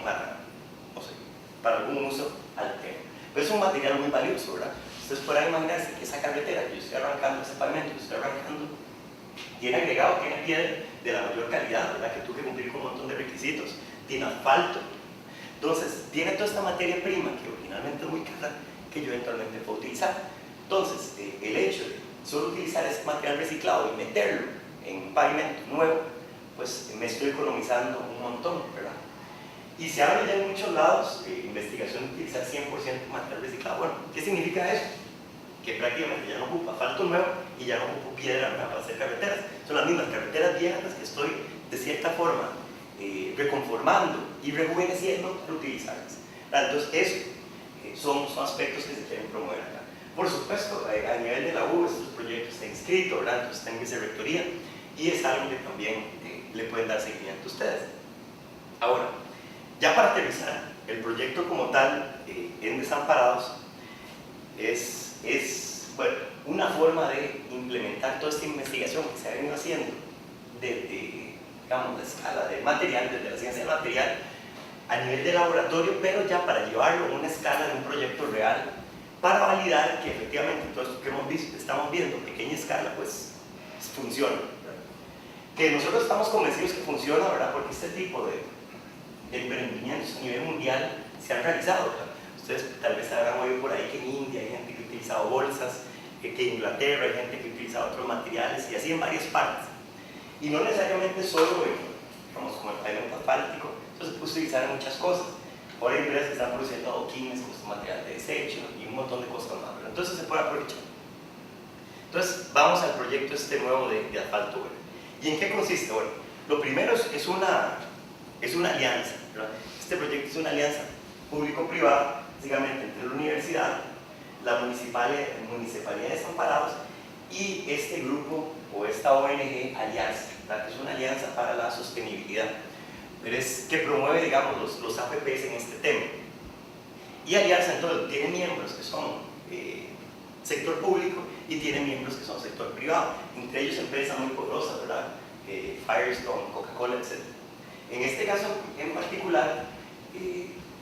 no sé, para algún uso alterno. Pero es un material muy valioso, ¿verdad? Ustedes podrán imaginarse que esa carretera que yo estoy arrancando, ese pavimento que estoy arrancando, tiene agregado, tiene piedra de la mayor calidad, ¿verdad? Que tuve que cumplir con un montón de requisitos, tiene asfalto. Entonces, tiene toda esta materia prima que originalmente es muy cara, que yo eventualmente puedo utilizar. Entonces, el hecho de solo utilizar ese material reciclado y meterlo en un pavimento nuevo, pues me estoy economizando un montón, ¿verdad? Y se habla ya en muchos lados de investigación de utilizar 100% material reciclado. Bueno, ¿qué significa eso? Que prácticamente ya no ocupa asfalto nuevo y ya no ocupo piedra para hacer carreteras. Son las mismas carreteras viejas que estoy, de cierta forma, reconformando y rejuveneciendo para utilizarlas. Entonces, eso son aspectos que se quieren promover acá. Por supuesto, a nivel de la U, estos proyectos están inscritos, ¿verdad? Entonces están en vicerrectoría y es algo que también le pueden dar seguimiento a ustedes. Ahora, ya para aterrizar, el proyecto como tal en Desamparados es bueno, una forma de implementar toda esta investigación que se ha venido haciendo desde, digamos, la escala de material, desde la ciencia del material, a nivel de laboratorio, pero ya para llevarlo a una escala de un proyecto real, para validar que efectivamente todo esto que hemos visto, estamos viendo, pequeña escala, pues funciona, ¿verdad? Que nosotros estamos convencidos que funciona, ¿verdad? Porque este tipo de emprendimientos a nivel mundial se han realizado, ¿verdad? Ustedes tal vez habrán oído por ahí que en India hay gente que ha utilizado bolsas, que en Inglaterra hay gente que ha utilizado otros materiales y así en varias partes. Y no necesariamente solo, digamos, como el pavimento asfáltico, eso se puede utilizar en muchas cosas. Ahora hay empresas que están produciendo adoquines con este material de desecho y un montón de cosas más, ¿verdad? Entonces se puede aprovechar. Entonces vamos al proyecto este nuevo de asfalto verde. ¿Y en qué consiste? Bueno, lo primero es una alianza, ¿verdad? Este proyecto es una alianza público-privada, básicamente entre la universidad, la Municipalidad de Desamparados y este grupo o esta ONG Alianza, ¿verdad? Que es una alianza para la sostenibilidad, pero es que promueve, digamos, los APPs en este tema. Y Alianza entonces tiene miembros que son sector público y tiene miembros que son sector privado, entre ellos empresas muy poderosas, ¿verdad? Firestone, Coca-Cola, etc. En este caso en particular,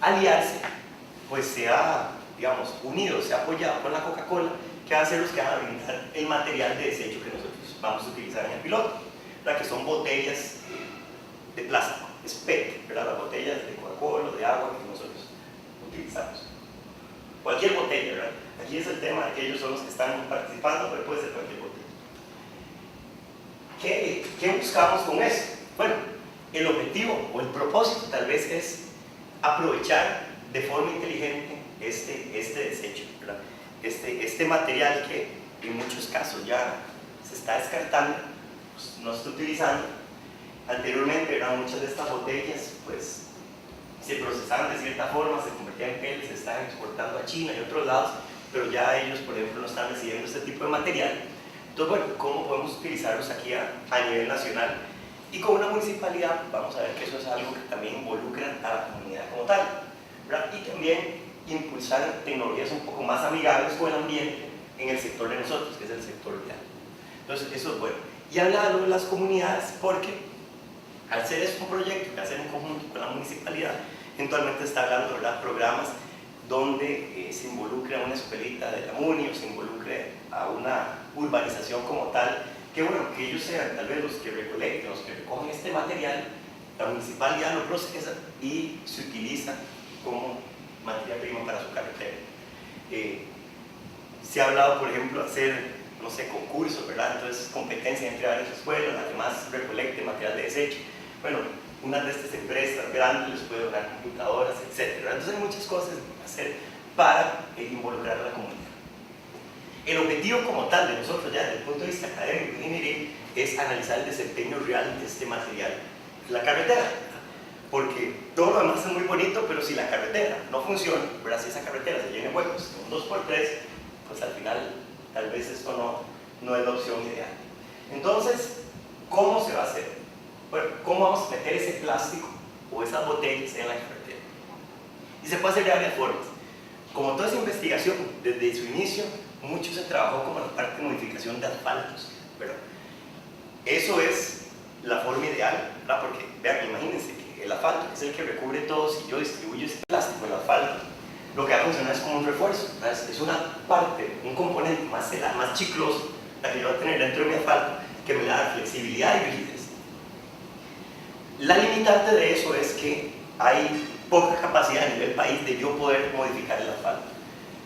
Alianza pues se ha, digamos, unido, se ha apoyado con la Coca-Cola, que van a ser los que van a brindar el material de desecho que nosotros vamos a utilizar en el piloto, ¿verdad? Que son botellas de plástico, es PET, ¿verdad? Las botellas de Coca-Cola, de agua que nosotros utilizamos. Cualquier botella, ¿verdad? Aquí es el tema de que ellos son los que están participando, pero puede ser cualquier botella. ¿Qué buscamos con eso? Bueno, el objetivo o el propósito tal vez es aprovechar de forma inteligente este desecho, ¿verdad? Este material que en muchos casos ya se está descartando, pues no se está utilizando. Anteriormente, ¿verdad? Muchas de estas botellas pues se procesaban de cierta forma, se convertían en geles, se estaban exportando a China y a otros lados, pero ya ellos, por ejemplo, no están recibiendo este tipo de material. Entonces, bueno, ¿cómo podemos utilizarlos aquí a nivel nacional? Y con una municipalidad vamos a ver que eso es algo que también involucra a la comunidad como tal, ¿verdad? Y también impulsar tecnologías un poco más amigables con el ambiente en el sector de nosotros, que es el sector vial. Entonces, eso es bueno. Y hablando de las comunidades, porque al ser esto un proyecto que hacen en conjunto con la municipalidad, eventualmente está hablando de programas donde se involucre a una escuelita de la MUNI o se involucre a una urbanización como tal, que bueno, que ellos sean tal vez los que recolecten, los que recogen este material, la municipalidad lo procesa y se utiliza como materia prima para su carretera. Se ha hablado, por ejemplo, hacer, no sé, concursos, ¿verdad? Entonces, competencia entre varias escuelas, la que más recolecte material de desecho. Bueno, una de estas empresas grandes les puede donar computadoras, etc. Entonces, hay muchas cosas que hacer para involucrar a la comunidad. El objetivo como tal de nosotros, ya desde el punto de vista académico de ingeniería, es analizar el desempeño real de este material en la carretera. Porque todo lo demás es muy bonito, pero si la carretera no funciona, ¿verdad? Si esa carretera se llena de huecos, un 2x3, pues al final tal vez esto no es la opción ideal. Entonces, ¿cómo se va a hacer? Bueno, ¿cómo vamos a meter ese plástico o esas botellas en la carretera? Y se puede hacer de varias formas. Como toda esa investigación, desde su inicio, mucho se trabajó como la parte de modificación de asfaltos, ¿verdad? Eso es la forma ideal, ¿verdad? Porque, vean, imagínense que el asfalto, que es el que recubre todo, si yo distribuyo ese plástico en el asfalto, lo que va a funcionar es como un refuerzo, ¿verdad? Es una parte, un componente más chicloso, la que yo voy a tener dentro de mi asfalto, que me da flexibilidad y rigidez. La limitante de eso es que hay poca capacidad a nivel país de yo poder modificar el asfalto.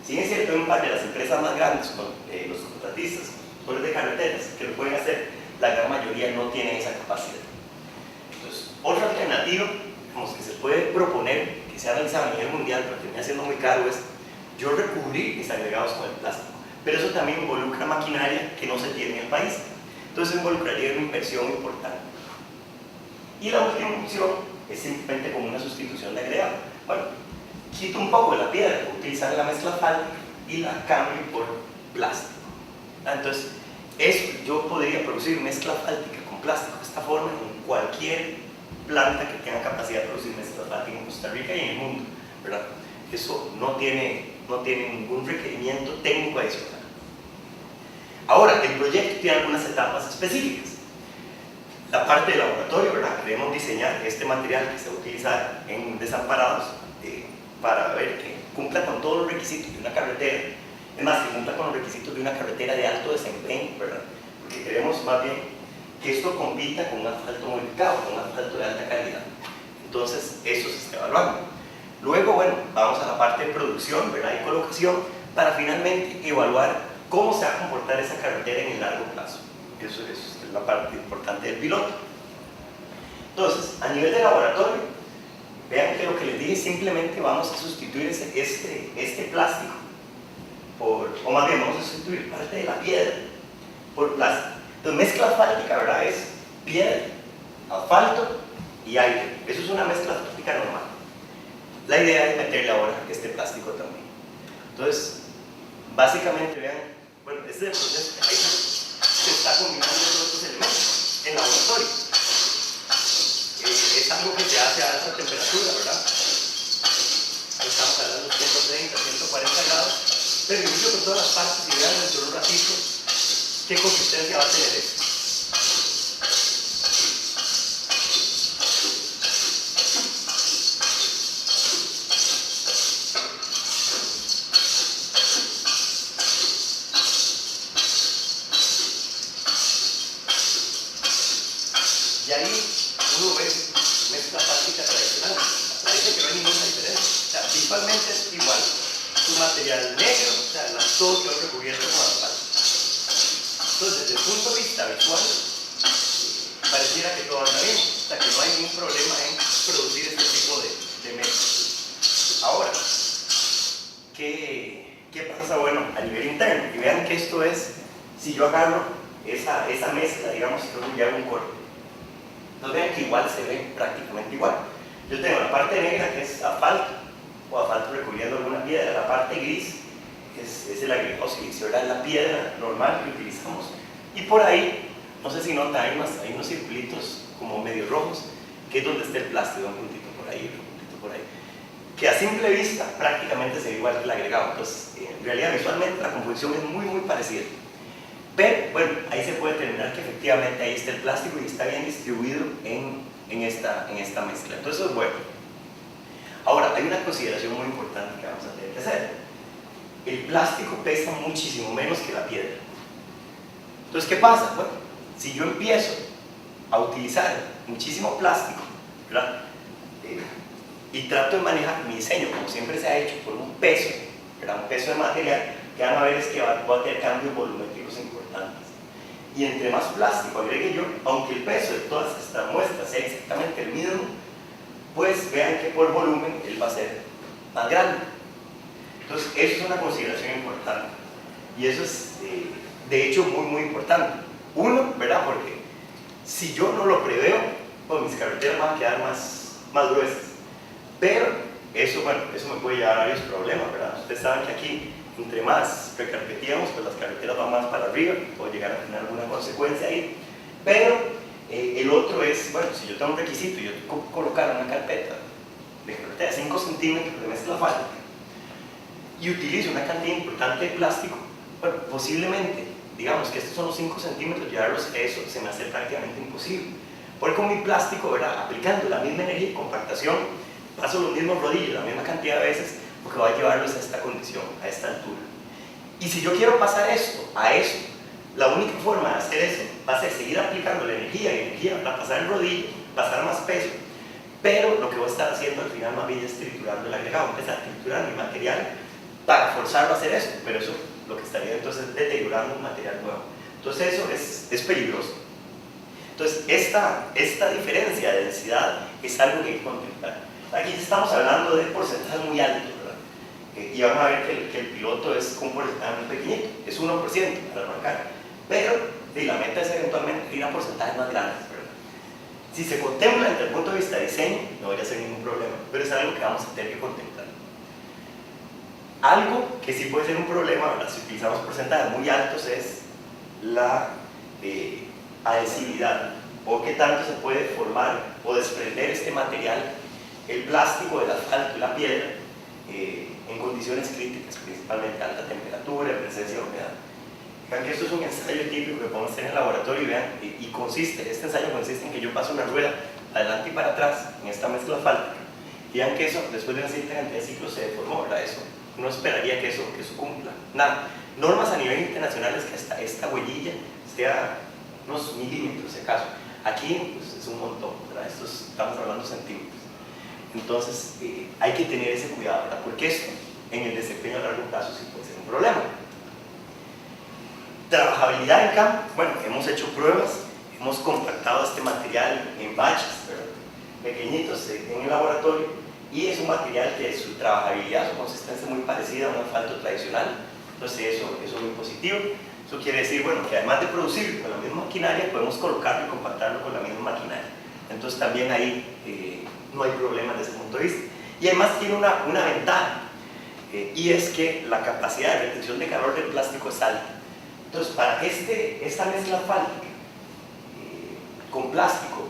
Si es cierto, hay un par de las empresas más grandes, los contratistas, constructores de carreteras, que lo pueden hacer, la gran mayoría no tienen esa capacidad. Entonces, otra alternativa que se puede proponer, que se ha realizado a nivel mundial, pero termina siendo muy caro, es yo recubrir mis agregados con el plástico. Pero eso también involucra maquinaria que no se tiene en el país. Entonces, involucraría una inversión importante. Y la última opción es simplemente como una sustitución de agregado. Bueno, quito un poco de la piedra, puedo utilizar la mezcla asfáltica y la cambio por plástico. Entonces, yo podría producir mezcla asfáltica con plástico de esta forma en cualquier planta que tenga capacidad de producir mezcla asfáltica en Costa Rica y en el mundo, ¿verdad? Eso no tiene ningún requerimiento técnico adicional. Ahora, el proyecto tiene algunas etapas específicas. La parte de laboratorio, ¿verdad? Queremos diseñar este material que se va a utilizar en desamparados para ver que cumpla con todos los requisitos de una carretera. Es más, que cumpla con los requisitos de una carretera de alto desempeño, ¿verdad? Porque queremos más bien que esto compita con un asfalto modificado, con un asfalto de alta calidad. Entonces, eso se está evaluando. Luego, bueno, vamos a la parte de producción, ¿verdad? Y colocación, para finalmente evaluar cómo se va a comportar esa carretera en el largo plazo. Eso es la parte importante del piloto. Entonces, a nivel de laboratorio, vean que lo que les dije, simplemente vamos a sustituir este plástico o más bien vamos a sustituir parte de la piedra por plástico. Entonces, mezcla asfáltica, ¿verdad? Es piedra, asfalto y aire. Eso es una mezcla asfáltica normal. La idea es meterle ahora este plástico también. Entonces, básicamente, vean, bueno, este es el proceso. Ahí se está combinando todos estos elementos en laboratorio. Es algo que se hace a alta temperatura, ¿verdad? Estamos hablando de 130, 140 grados, pero inicio con todas las partes y vean dentro de un ratito qué consistencia va a tener esto. Y ahí uno ve mezcla asfáltica tradicional, parece que no hay ninguna diferencia, o sea, visualmente es igual, es un material negro, o sea, todo quedó recubierto con asfalto. Entonces, desde el punto de vista visual, pareciera que todo anda bien, o sea, que no hay ningún problema en producir este tipo de mezcla. Ahora, ¿qué pasa? Bueno, a nivel interno, y vean que esto es, si yo agarro esa mezcla, digamos, y hago un corte. No vean que igual se ve prácticamente igual. Yo tengo la parte negra que es asfalto, o asfalto recubriendo alguna piedra. La parte gris es el agregado silicio, es la piedra normal que utilizamos. Y por ahí, no sé si notan, hay unos circulitos como medio rojos, que es donde está el plástico, un puntito por ahí, un puntito por ahí. Que a simple vista prácticamente se ve igual que el agregado. Entonces, en realidad visualmente la composición es muy parecida. Pero, bueno, ahí se puede determinar que efectivamente ahí está el plástico y está bien distribuido en esta mezcla. Entonces, eso es bueno. Ahora, hay una consideración muy importante que vamos a tener que hacer. El plástico pesa muchísimo menos que la piedra. Entonces, ¿qué pasa? Bueno, si yo empiezo a utilizar muchísimo plástico, ¿verdad? Y trato de manejar mi diseño, como siempre se ha hecho, por un peso, ¿verdad? Un peso de material, que van a ver es que va a tener cambios volumétricos importantes. Y entre más plástico agregue yo, aunque el peso de todas estas muestras sea exactamente el mismo, pues vean que por volumen él va a ser más grande. Entonces, eso es una consideración importante. Y eso es, de hecho, muy importante. Uno, ¿verdad? Porque si yo no lo preveo, pues mis carreteras van a quedar más gruesas. Pero eso, bueno, eso me puede llevar a varios problemas, ¿verdad? Ustedes saben que aquí, entre más recarpeteamos, pues las carreteras van más para arriba, puede llegar a tener alguna consecuencia ahí. Pero el otro es, bueno, si yo tengo un requisito y yo tengo que colocar una carpeta de carretera 5 centímetros de mezcla asfáltica y utilizo una cantidad importante de plástico, bueno, posiblemente, digamos que estos son los 5 centímetros, llevarlos a eso se me hace prácticamente imposible. Porque con mi plástico, ¿verdad? Aplicando la misma energía y compactación, paso los mismos rodillos la misma cantidad de veces, porque va a llevarlos a esta condición, a esta altura. Y si yo quiero pasar esto a eso, la única forma de hacer eso va a ser seguir aplicando la energía para pasar el rodillo, pasar más peso, pero lo que voy a estar haciendo al final más bien es triturando el agregado, empezar a triturar mi material para forzarlo a hacer esto, pero eso lo que estaría entonces es deteriorando un material nuevo. Entonces eso es peligroso. Entonces esta diferencia de densidad es algo que hay que contemplar. Aquí estamos hablando de porcentajes muy altos, ¿verdad? Y vamos a ver que el piloto es un porcentaje muy pequeñito, es 1% para arrancar, pero la meta es eventualmente ir a porcentajes más grandes, ¿verdad? Si se contempla desde el punto de vista de diseño, no vaya a ser ningún problema, pero es algo que vamos a tener que contemplar. Algo que sí puede ser un problema, ¿verdad?, si utilizamos porcentajes muy altos, es la adhesividad, o qué tanto se puede formar o desprender este material, el plástico del asfalto y la piedra, en condiciones críticas, principalmente alta temperatura, presencia de humedad. Vean que esto es un ensayo típico que podemos hacer en el laboratorio, y vean, este ensayo consiste en que yo paso una rueda adelante y para atrás en esta mezcla asfáltica, y vean que eso, después de una cierta cantidad de ciclos, se deformó, ¿verdad? Eso, uno esperaría que eso cumpla. Nada, normas a nivel internacional es que esta huellilla sea unos milímetros, si acaso. Aquí pues, es un montón, ¿verdad? Estamos hablando de centímetros. Entonces, hay que tener ese cuidado, ¿verdad? Porque esto, en el desempeño a largo plazo, sí puede ser un problema. Trabajabilidad en campo. Bueno, hemos hecho pruebas, hemos compactado este material en baches, ¿verdad?, pequeñitos en el laboratorio, y es un material que su trabajabilidad, su consistencia es muy parecida a un asfalto tradicional. Entonces eso es muy positivo. Eso quiere decir, bueno, que además de producir con la misma maquinaria, podemos colocarlo y compactarlo con la misma maquinaria. Entonces también ahí no hay problemas desde ese punto de vista. Y además tiene una ventaja, y es que la capacidad de retención de calor del plástico es alta. Entonces, para que esta mezcla asfáltica con plástico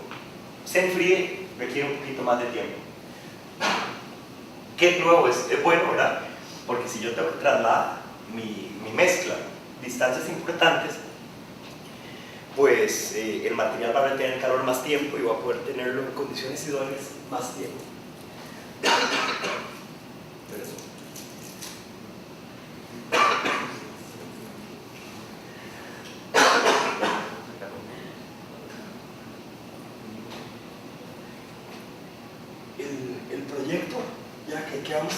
se enfríe, requiere un poquito más de tiempo. Que nuevo es bueno, ¿verdad? Porque si yo tengo que trasladar mi mezcla distancias importantes, pues el material va a retener calor más tiempo y va a poder tenerlo en condiciones idóneas más tiempo. El proyecto, ya que quedamos,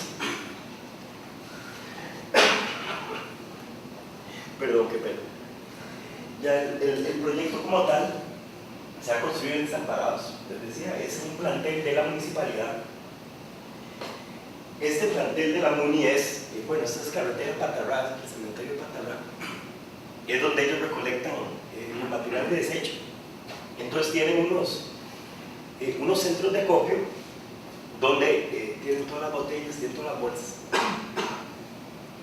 perdón, qué pena. Ya el proyecto como tal se ha construido en Desamparados, les decía, es un plantel de la municipalidad. Este plantel de la MUNI es, bueno, esta es carretera Patarrá, el cementerio de Patarrá, es donde ellos recolectan el material de desecho. Entonces tienen unos centros de acopio donde tienen todas las botellas, tienen todas las bolsas,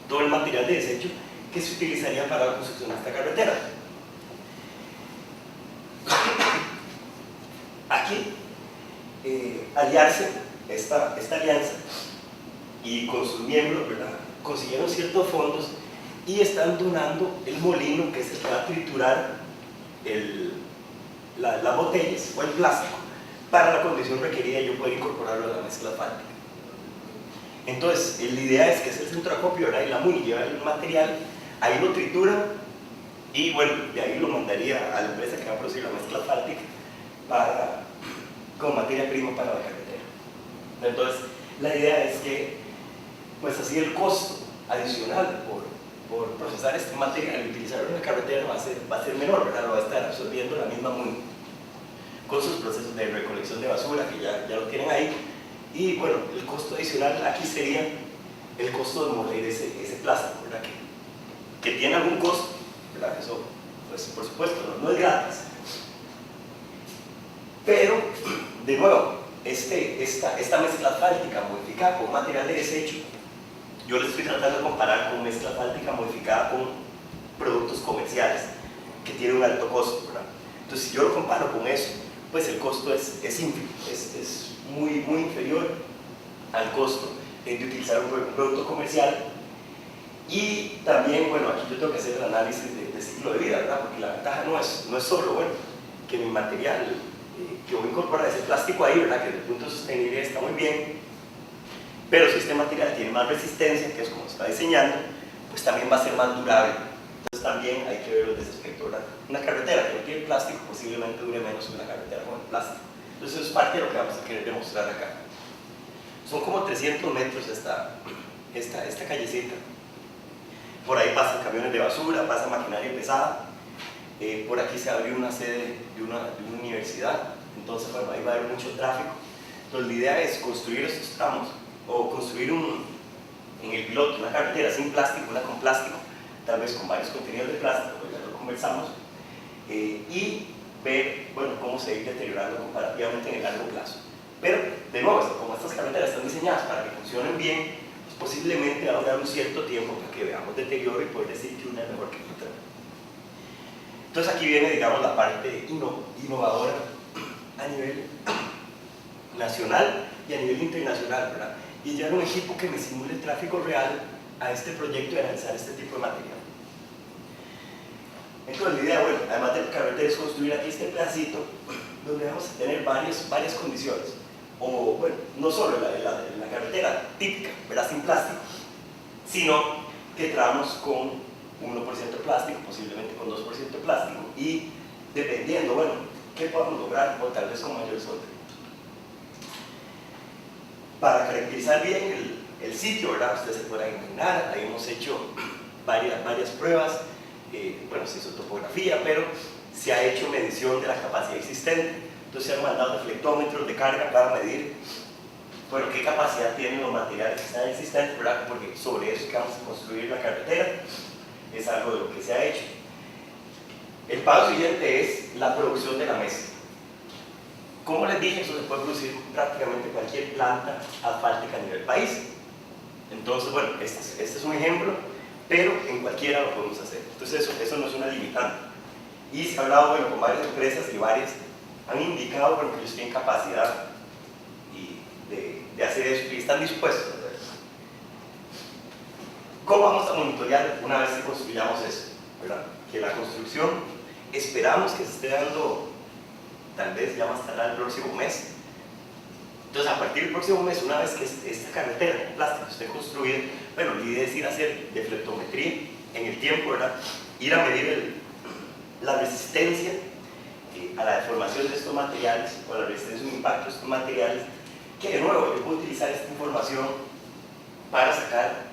todo el material de desecho que se utilizaría para la construcción de esta carretera. Aquí, aliarse, esta alianza, y con sus miembros, ¿verdad?, consiguieron ciertos fondos y están donando el molino que es el que va a triturar las botellas o el plástico para la condición requerida y yo poder incorporarlo a la mezcla asfáltica. Entonces, la idea es que es el centro de acopio, ¿verdad?, y la MUNI lleva el material, ahí lo trituran y bueno, de ahí lo mandaría a la empresa que va a producir la mezcla asfáltica como materia prima para la carretera. Entonces, la idea es que pues así el costo adicional por procesar este material y utilizarlo en la carretera va a ser menor, ¿verdad?, lo va a estar absorbiendo la misma MUNI con sus procesos de recolección de basura que ya lo tienen ahí. Y bueno, el costo adicional aquí sería el costo de moler ese plástico, ¿verdad?, que tiene algún costo, ¿verdad?, eso pues por supuesto no es gratis. Pero, de nuevo, esta mezcla asfáltica modificada con material de desecho, yo le estoy tratando de comparar con mezcla asfáltica modificada con productos comerciales que tienen un alto costo, ¿verdad? Entonces, si yo lo comparo con eso, pues el costo es ínfimo, es muy inferior al costo de utilizar un producto comercial. Y también, bueno, aquí yo tengo que hacer el análisis de ciclo de vida, ¿verdad?, porque la ventaja no es solo, bueno, que mi material que voy a incorporar ese plástico ahí, ¿verdad?, que desde el punto de sostenibilidad está muy bien, pero si este material tiene más resistencia, que es como está diseñando, pues también va a ser más durable. Entonces también hay que verlo desde ese aspecto, ¿verdad? Una carretera que no tiene plástico posiblemente dure menos que una carretera con el plástico. Entonces eso es parte de lo que vamos a querer demostrar acá. Son como 300 metros esta callecita. Por ahí pasan camiones de basura, pasa maquinaria pesada. Por aquí se abrió una sede de una universidad, entonces bueno, ahí va a haber mucho tráfico. Entonces la idea es construir estos tramos o construir en el piloto una carretera sin plástico, una con plástico, tal vez con varios contenidos de plástico, ya lo conversamos, y ver, bueno, cómo se va deteriorando comparativamente en el largo plazo. Pero, de nuevo, como estas carreteras están diseñadas para que funcionen bien, pues posiblemente va a durar un cierto tiempo para que veamos deterioro y poder decir que una es mejor que otra. Entonces aquí viene, digamos, la parte innovadora a nivel nacional y a nivel internacional, ¿verdad? Y llevar un equipo que me simule el tráfico real a este proyecto y analizar este tipo de material. Entonces la idea, bueno, además del carretera, es construir aquí este pedacito donde vamos a tener varias condiciones. O, bueno, no solo la carretera típica, ¿verdad? Sin plástico, sino que tramos con 1% plástico, posiblemente con 2% plástico, y dependiendo, bueno, qué podamos lograr, o tal vez con mayor solvencia. Para caracterizar bien el sitio, ¿verdad? Ustedes se podrán imaginar, ahí hemos hecho varias pruebas, bueno, se hizo topografía, pero se ha hecho medición de la capacidad existente. Entonces se han mandado deflectómetros de carga para medir, bueno, qué capacidad tienen los materiales que están existentes, ¿verdad? Porque sobre eso que vamos a construir la carretera es algo de lo que se ha hecho. El paso siguiente es la producción de la mezcla. Como les dije, eso se puede producir prácticamente cualquier planta asfáltica a nivel país. Entonces, bueno, este es un ejemplo, pero en cualquiera lo podemos hacer. Entonces eso no es una limitante. Y se ha hablado, bueno, con varias empresas y varias han indicado, bueno, que ellos tienen capacidad de hacer eso y están dispuestos a hacer eso. ¿Cómo vamos a monitorear una vez que construyamos eso? ¿Verdad? Que la construcción esperamos que se esté dando tal vez ya más tarde el próximo mes. Entonces, a partir del próximo mes, una vez que esta carretera de plástico esté construida, bueno, la idea es ir a hacer deflectometría en el tiempo, ¿verdad? Ir a medir la resistencia a la deformación de estos materiales o a la resistencia de un impacto de estos materiales, que de nuevo yo puedo utilizar esta información para sacar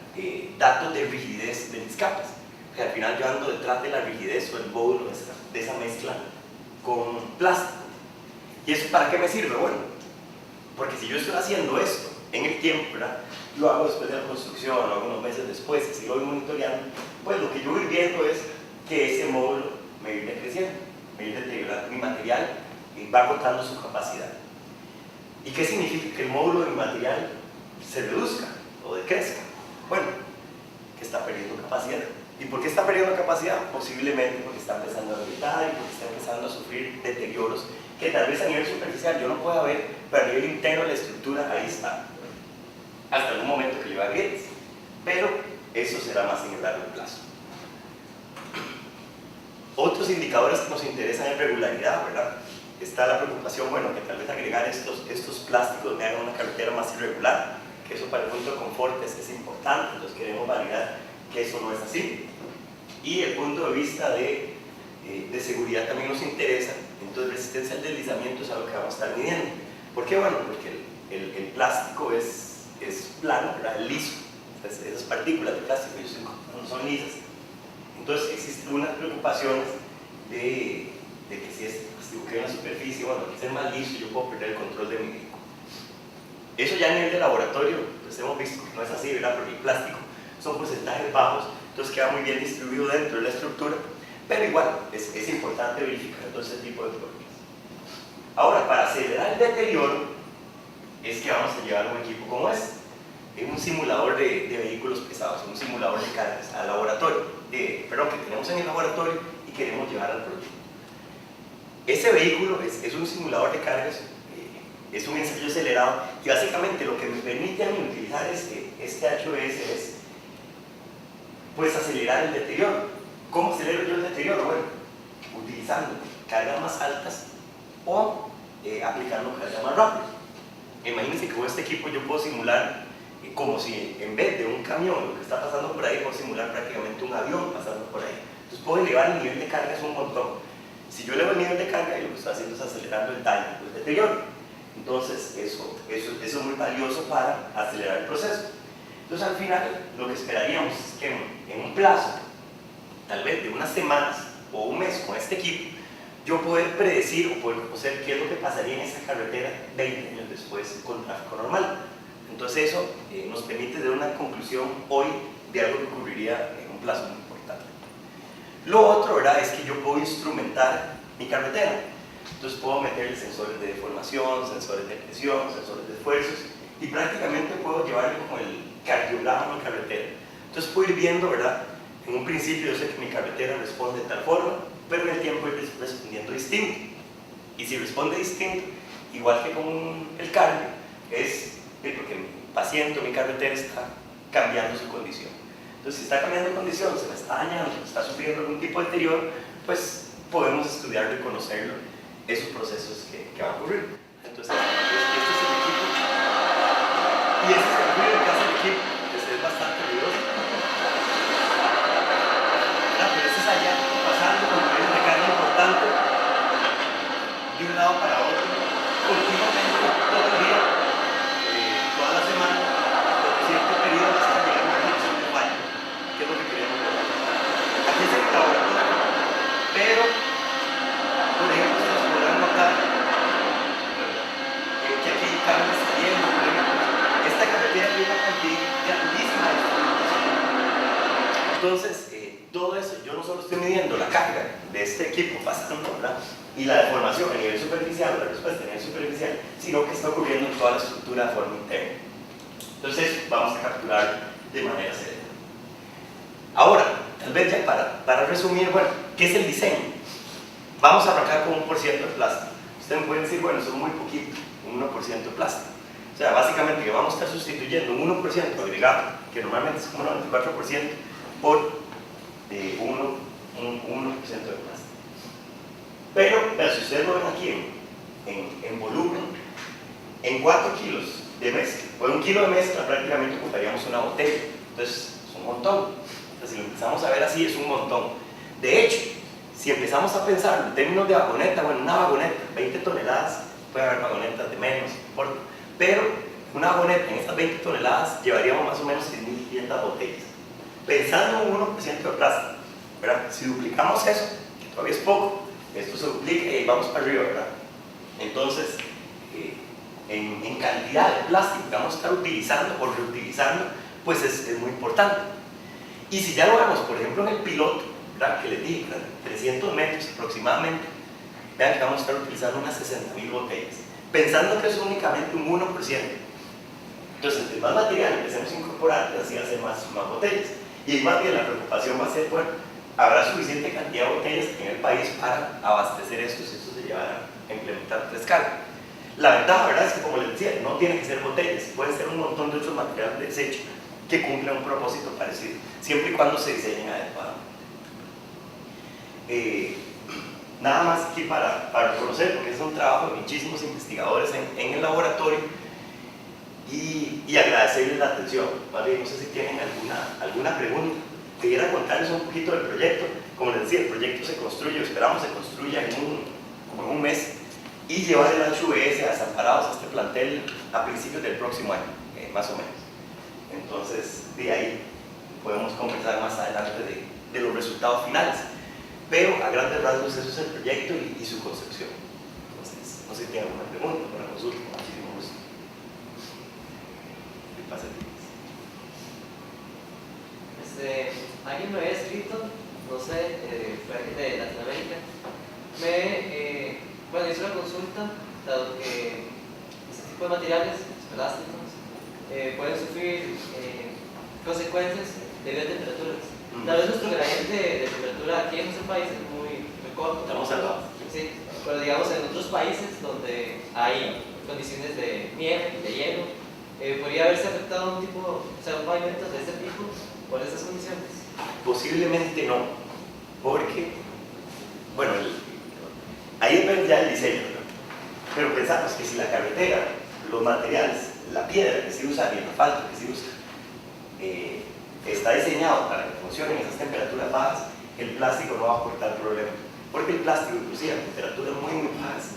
datos de rigidez de mis capas, que al final yo ando detrás de la rigidez o el módulo de esa mezcla con plástico. ¿Y eso para qué me sirve? Bueno, porque si yo estoy haciendo esto en el tiempo, ¿verdad? Lo hago después de la construcción, lo hago unos meses después, y si lo voy monitoreando, pues lo que yo voy viendo es que ese módulo me viene creciendo, me viene deteriorando mi material y va agotando su capacidad. ¿Y qué significa que el módulo de mi material se reduzca o decrezca? Bueno, que está perdiendo capacidad. ¿Y por qué está perdiendo capacidad? Posiblemente porque está empezando a debilitar y porque está empezando a sufrir deterioros que tal vez a nivel superficial yo no pueda ver, pero a nivel interno de la estructura ahí está. Hasta algún momento que le va a grietas. Pero eso será más en el largo plazo. Otros indicadores que nos interesan es regularidad, ¿verdad? Está la preocupación, bueno, que tal vez agregar estos plásticos me hagan una carretera más irregular, que eso para el punto de confort es importante, entonces queremos validar que eso no es así. Y el punto de vista de seguridad también nos interesa, entonces resistencia al deslizamiento es algo que vamos a estar midiendo. ¿Por qué? Bueno, porque el plástico es plano, ¿verdad? Es liso, entonces, esas partículas de plástico no son lisas. Entonces existen unas preocupaciones de que si es plástico que hay en la superficie, bueno, que ser más liso, yo puedo perder el control de mi vehículo. Eso ya a nivel de laboratorio, pues hemos visto que no es así, ¿verdad? Porque el plástico son porcentajes bajos, entonces queda muy bien distribuido dentro de la estructura, pero igual es importante verificar todo ese tipo de problemas. Ahora, para acelerar el deterioro, es que vamos a llevar un equipo como este, un simulador de vehículos pesados, un simulador de cargas al laboratorio, perdón, que tenemos en el laboratorio y queremos llevar al proyecto. Ese vehículo es un simulador de cargas, es un ensayo acelerado, y básicamente lo que me permite a mí utilizar este HOS es pues acelerar el deterioro. ¿Cómo acelero yo el deterioro? Bueno, utilizando cargas más altas o aplicando cargas más rápidas. Imagínense que con este equipo yo puedo simular como si en vez de un camión, lo que está pasando por ahí, puedo simular prácticamente un avión pasando por ahí. Entonces puedo elevar el nivel de cargas un montón. Si yo elevo el nivel de carga, lo que estoy haciendo es acelerando el daño, el deterioro. Entonces eso es muy valioso para acelerar el proceso. Entonces al final lo que esperaríamos es que en un plazo, tal vez de unas semanas o un mes con este equipo, yo poder predecir o poder conocer qué es lo que pasaría en esa carretera 20 años después con tráfico normal. Entonces eso nos permite dar una conclusión hoy de algo que ocurriría en un plazo muy importante. Lo otro, ¿verdad?, es que yo puedo instrumentar mi carretera. Entonces puedo meterle sensores de deformación, sensores de presión, sensores de esfuerzos, y prácticamente puedo llevarle como cardiograma de mi carretera. Entonces puedo ir viendo, ¿verdad? En un principio yo sé que mi carretera responde de tal forma, pero en el tiempo ir respondiendo distinto. Y si responde distinto, igual que con el cardio, es porque mi paciente o mi carretera está cambiando su condición. Entonces, si está cambiando de condición, se me está dañando, está sufriendo algún tipo de deterioro, pues podemos estudiarlo y conocerlo, esos procesos que van a ocurrir. Entonces, este es el equipo, y este es el ruido que hace el equipo, es bastante ruidoso. Pero este es allá pasando con trenes de carga importante de un lado para otro, continuamente, todo el día, toda la semana, por cierto periodo hasta llegar a una reducción de fallo, que es lo que queremos ver. Aquí es el laboratorio, pero, por ejemplo, ustedes podrán notar que aquí hay carnes saliendo, por ejemplo. Esta carretera tiene una cantidad grandísima de instrumentación. Entonces, todo eso, yo no solo estoy midiendo la carga de este equipo pasando, ¿verdad? Y la deformación a nivel superficial, la respuesta a nivel superficial, sino que está ocurriendo en toda la estructura de forma interna. Entonces, vamos a capturar de manera serena. Ahora, tal vez ya para resumir, bueno, ¿qué es el diseño? Vamos a arrancar con 1% de plástico. Ustedes me pueden decir, bueno, eso es muy poquito, un 1% de plástico. O sea, básicamente que vamos a estar sustituyendo un 1% agregado, que normalmente es como 94%, por un 1% de plástico. Pero si ustedes lo ven aquí en volumen, en 4 kilos de mezcla, por 1 kilo de mezcla prácticamente ocuparíamos una botella. Entonces es un montón. Entonces, si lo empezamos a ver así, es un montón. De hecho, si empezamos a pensar en términos de vagoneta, bueno, una vagoneta, 20 toneladas, puede haber vagonetas de menos, no importa. Pero una vagoneta en estas 20 toneladas llevaríamos más o menos 6.500 botellas. Pensando en un 1% de plástico, ¿verdad? Si duplicamos eso, que todavía es poco, esto se duplica y vamos para arriba, ¿verdad? Entonces, en cantidad de plástico que vamos a estar utilizando o reutilizando, pues es muy importante. Y si ya lo vemos, por ejemplo, en el piloto, ¿verdad? Que les dije, 300 metros aproximadamente, vean que vamos a estar utilizando unas 60.000 botellas, pensando que es únicamente un 1%. Entonces, entre más material empecemos a incorporar, así hacer más botellas. Y más bien la preocupación va a ser, bueno, habrá suficiente cantidad de botellas en el país para abastecer esto si esto se llevara a implementar a escala. La ventaja, ¿verdad?, es que, como les decía, no tienen que ser botellas, pueden ser un montón de otros materiales de desecho que cumplen un propósito parecido, siempre y cuando se diseñen adecuadamente. Nada más aquí para reconocer, porque es un trabajo de muchísimos investigadores en el laboratorio, y agradecerles la atención. ¿Vale? No sé si tienen alguna pregunta. Quería contarles un poquito del proyecto. Como les decía, el proyecto se construye, esperamos se construya como en un mes, y llevar el HVS a Desamparados, a este plantel, a principios del próximo año, más o menos. Entonces, de ahí podemos conversar más adelante de los resultados finales. Pero a grandes rasgos eso es el proyecto y su concepción. Entonces, no sé si tienen alguna pregunta, alguna consulta, con muchísimo gusto. Alguien me había escrito, no sé, fue alguien de Latinoamérica, bueno, hizo una consulta, dado que este tipo de materiales plásticos pueden sufrir consecuencias debido a temperaturas. Tal vez nuestro gradiente de temperatura aquí en nuestro país es muy corto. Estamos al lado. Sí, pero digamos en otros países donde hay condiciones de nieve, de hielo, ¿podría haberse afectado un pavimento de este tipo por esas condiciones? Posiblemente no, porque, bueno, ahí depende ya el diseño, ¿no? Pero pensamos que si la carretera, los materiales, la piedra que se usa y el asfalto que se usa, está diseñado para que funcione en esas temperaturas bajas, el plástico no va a aportar problema, porque el plástico, inclusive a temperaturas muy bajas,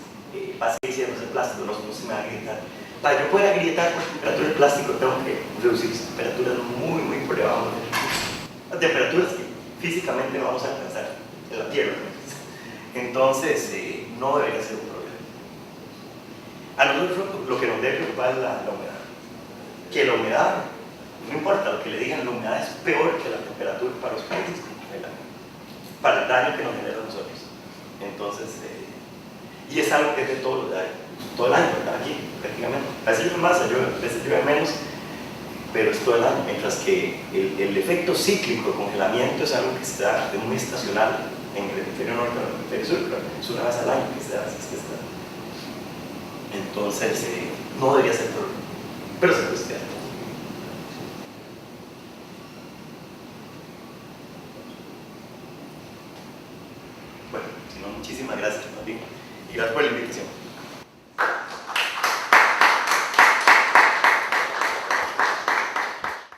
va a seguir siendo ese plástico, no se me va a agrietar. Para yo poder agrietar por temperatura del plástico, tengo que reducir las temperaturas muy por debajo de las temperaturas que físicamente vamos a alcanzar en la Tierra. Entonces, no debería ser un problema. A nosotros lo que nos debe preocupar es la humedad. Que la humedad, no importa lo que le digan, la humedad es peor que la temperatura para los países, para el daño que nos genera a nosotros. Entonces, y es algo que es de todo el año, ¿verdad? Aquí, prácticamente. A veces llueve más, a veces llueve menos, pero es todo el año, mientras que el efecto cíclico de congelamiento es algo que se da de muy estacional en el hemisferio norte o en el hemisferio sur, pero es una vez al año que se da, así es que está. Entonces, no debería ser problema, pero se puede estudiar. Bueno, si no, muchísimas gracias, Martín, y gracias por la invitación.